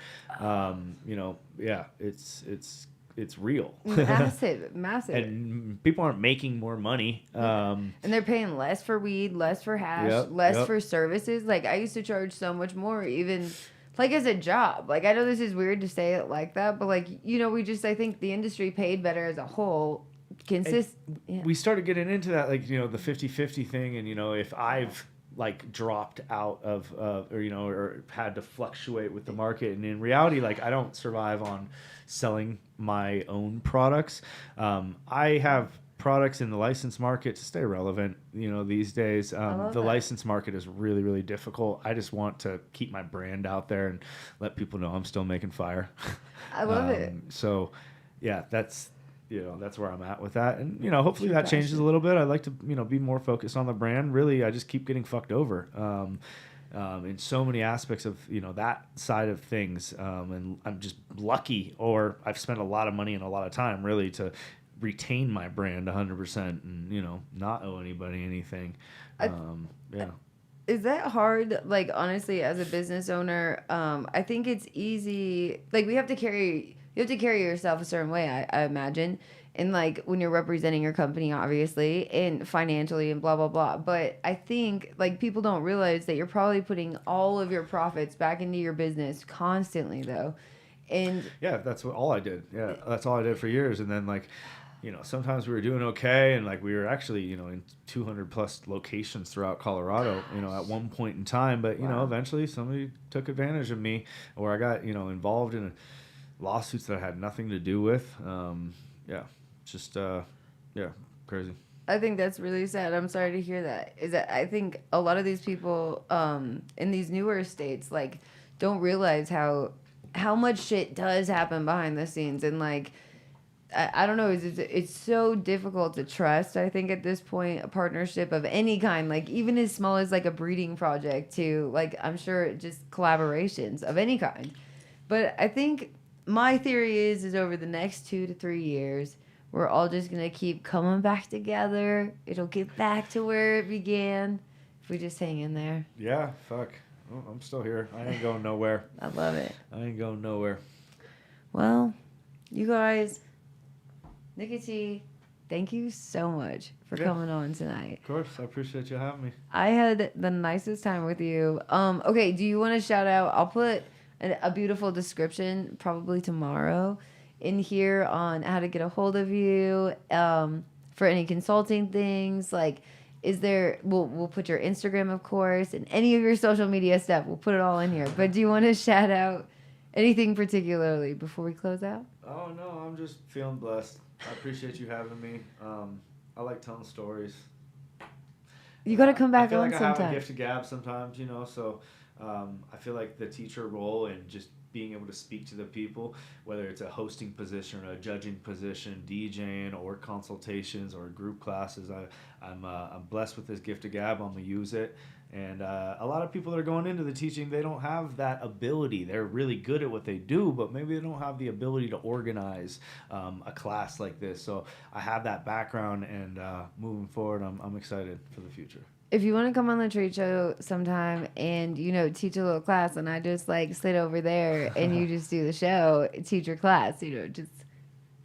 It's real. massive. And people aren't making more money. And they're paying less for weed, less for hash, less for services. Like, I used to charge so much more, even like as a job. Like, I know this is weird to say it like that, but like, I think the industry paid better as a whole. We started getting into that, like, the 50-50 thing. And, if I've like dropped out of, or had to fluctuate with the market. And in reality, like, I don't survive on selling my own products. I have products in the licensed market to stay relevant, these days. The licensed market is really, really difficult. I just want to keep my brand out there and let people know I'm still making fire. I love it. So yeah, that's where I'm at with that. And, hopefully that changes a little bit. I'd like to, be more focused on the brand. Really, I just keep getting fucked over in so many aspects of, that side of things. And I'm just lucky, or I've spent a lot of money and a lot of time really to retain my brand 100% and, not owe anybody anything. Yeah. Is that hard? Like, honestly, as a business owner, I think it's easy. Like, you have to carry yourself a certain way, I imagine. And like, when you're representing your company, obviously, and financially and blah, blah, blah. But I think like people don't realize that you're probably putting all of your profits back into your business constantly, though. And yeah, that's all I did. Yeah, that's all I did for years. And then like, sometimes we were doing okay, and like we were actually, in 200 plus locations throughout Colorado, at one point in time. But eventually somebody took advantage of me, or I got involved in lawsuits that I had nothing to do with. Crazy. I think that's really sad. I'm sorry to hear that. Is that I think a lot of these people in these newer states like don't realize how much shit does happen behind the scenes, and like I don't know, it's so difficult to trust. I think at this point, a partnership of any kind, like even as small as like a breeding project to like, I'm sure just collaborations of any kind. But I think my theory is over the next 2 to 3 years, we're all just going to keep coming back together. It'll get back to where it began if we just hang in there. Yeah, fuck. Oh, I'm still here. I ain't going nowhere. I love it. I ain't going nowhere. Well, you guys, Nikka T, thank you so much for coming on tonight. Of course. I appreciate you having me. I had the nicest time with you. Okay, do you want to shout out? I'll put a beautiful description probably tomorrow in here on how to get a hold of you for any consulting things. Like, is there? We'll put your Instagram, of course, and any of your social media stuff. We'll put it all in here. But do you want to shout out anything particularly before we close out? Oh no, I'm just feeling blessed. I appreciate you having me. I like telling stories. You got to come back I feel on like sometime. I have a gift to gab sometimes, so I feel like the teacher role and just being able to speak to the people, whether it's a hosting position or a judging position, DJing or consultations or group classes. I'm blessed with this gift of gab. I'm gonna use it. And a lot of people that are going into the teaching, they don't have that ability. They're really good at what they do, but maybe they don't have the ability to organize a class like this. So I have that background, and moving forward, I'm excited for the future. If you want to come on the Treat Show sometime and, you know, teach a little class, and I just like sit over there and you just do the show, teach your class, you know, just,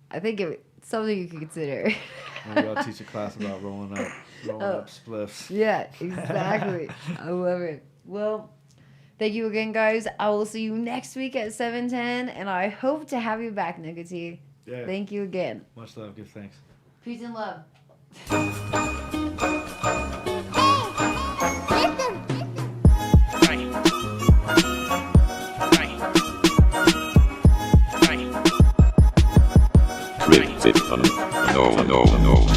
I think it's something you could consider. Maybe I'll teach a class about rolling up spliffs. Yeah, exactly. I love it. Well, thank you again, guys. I will see you next week at 7:10, and I hope to have you back, Nikka T. Yeah. Thank you again. Much love. Give thanks. Peace and love. Trill, no.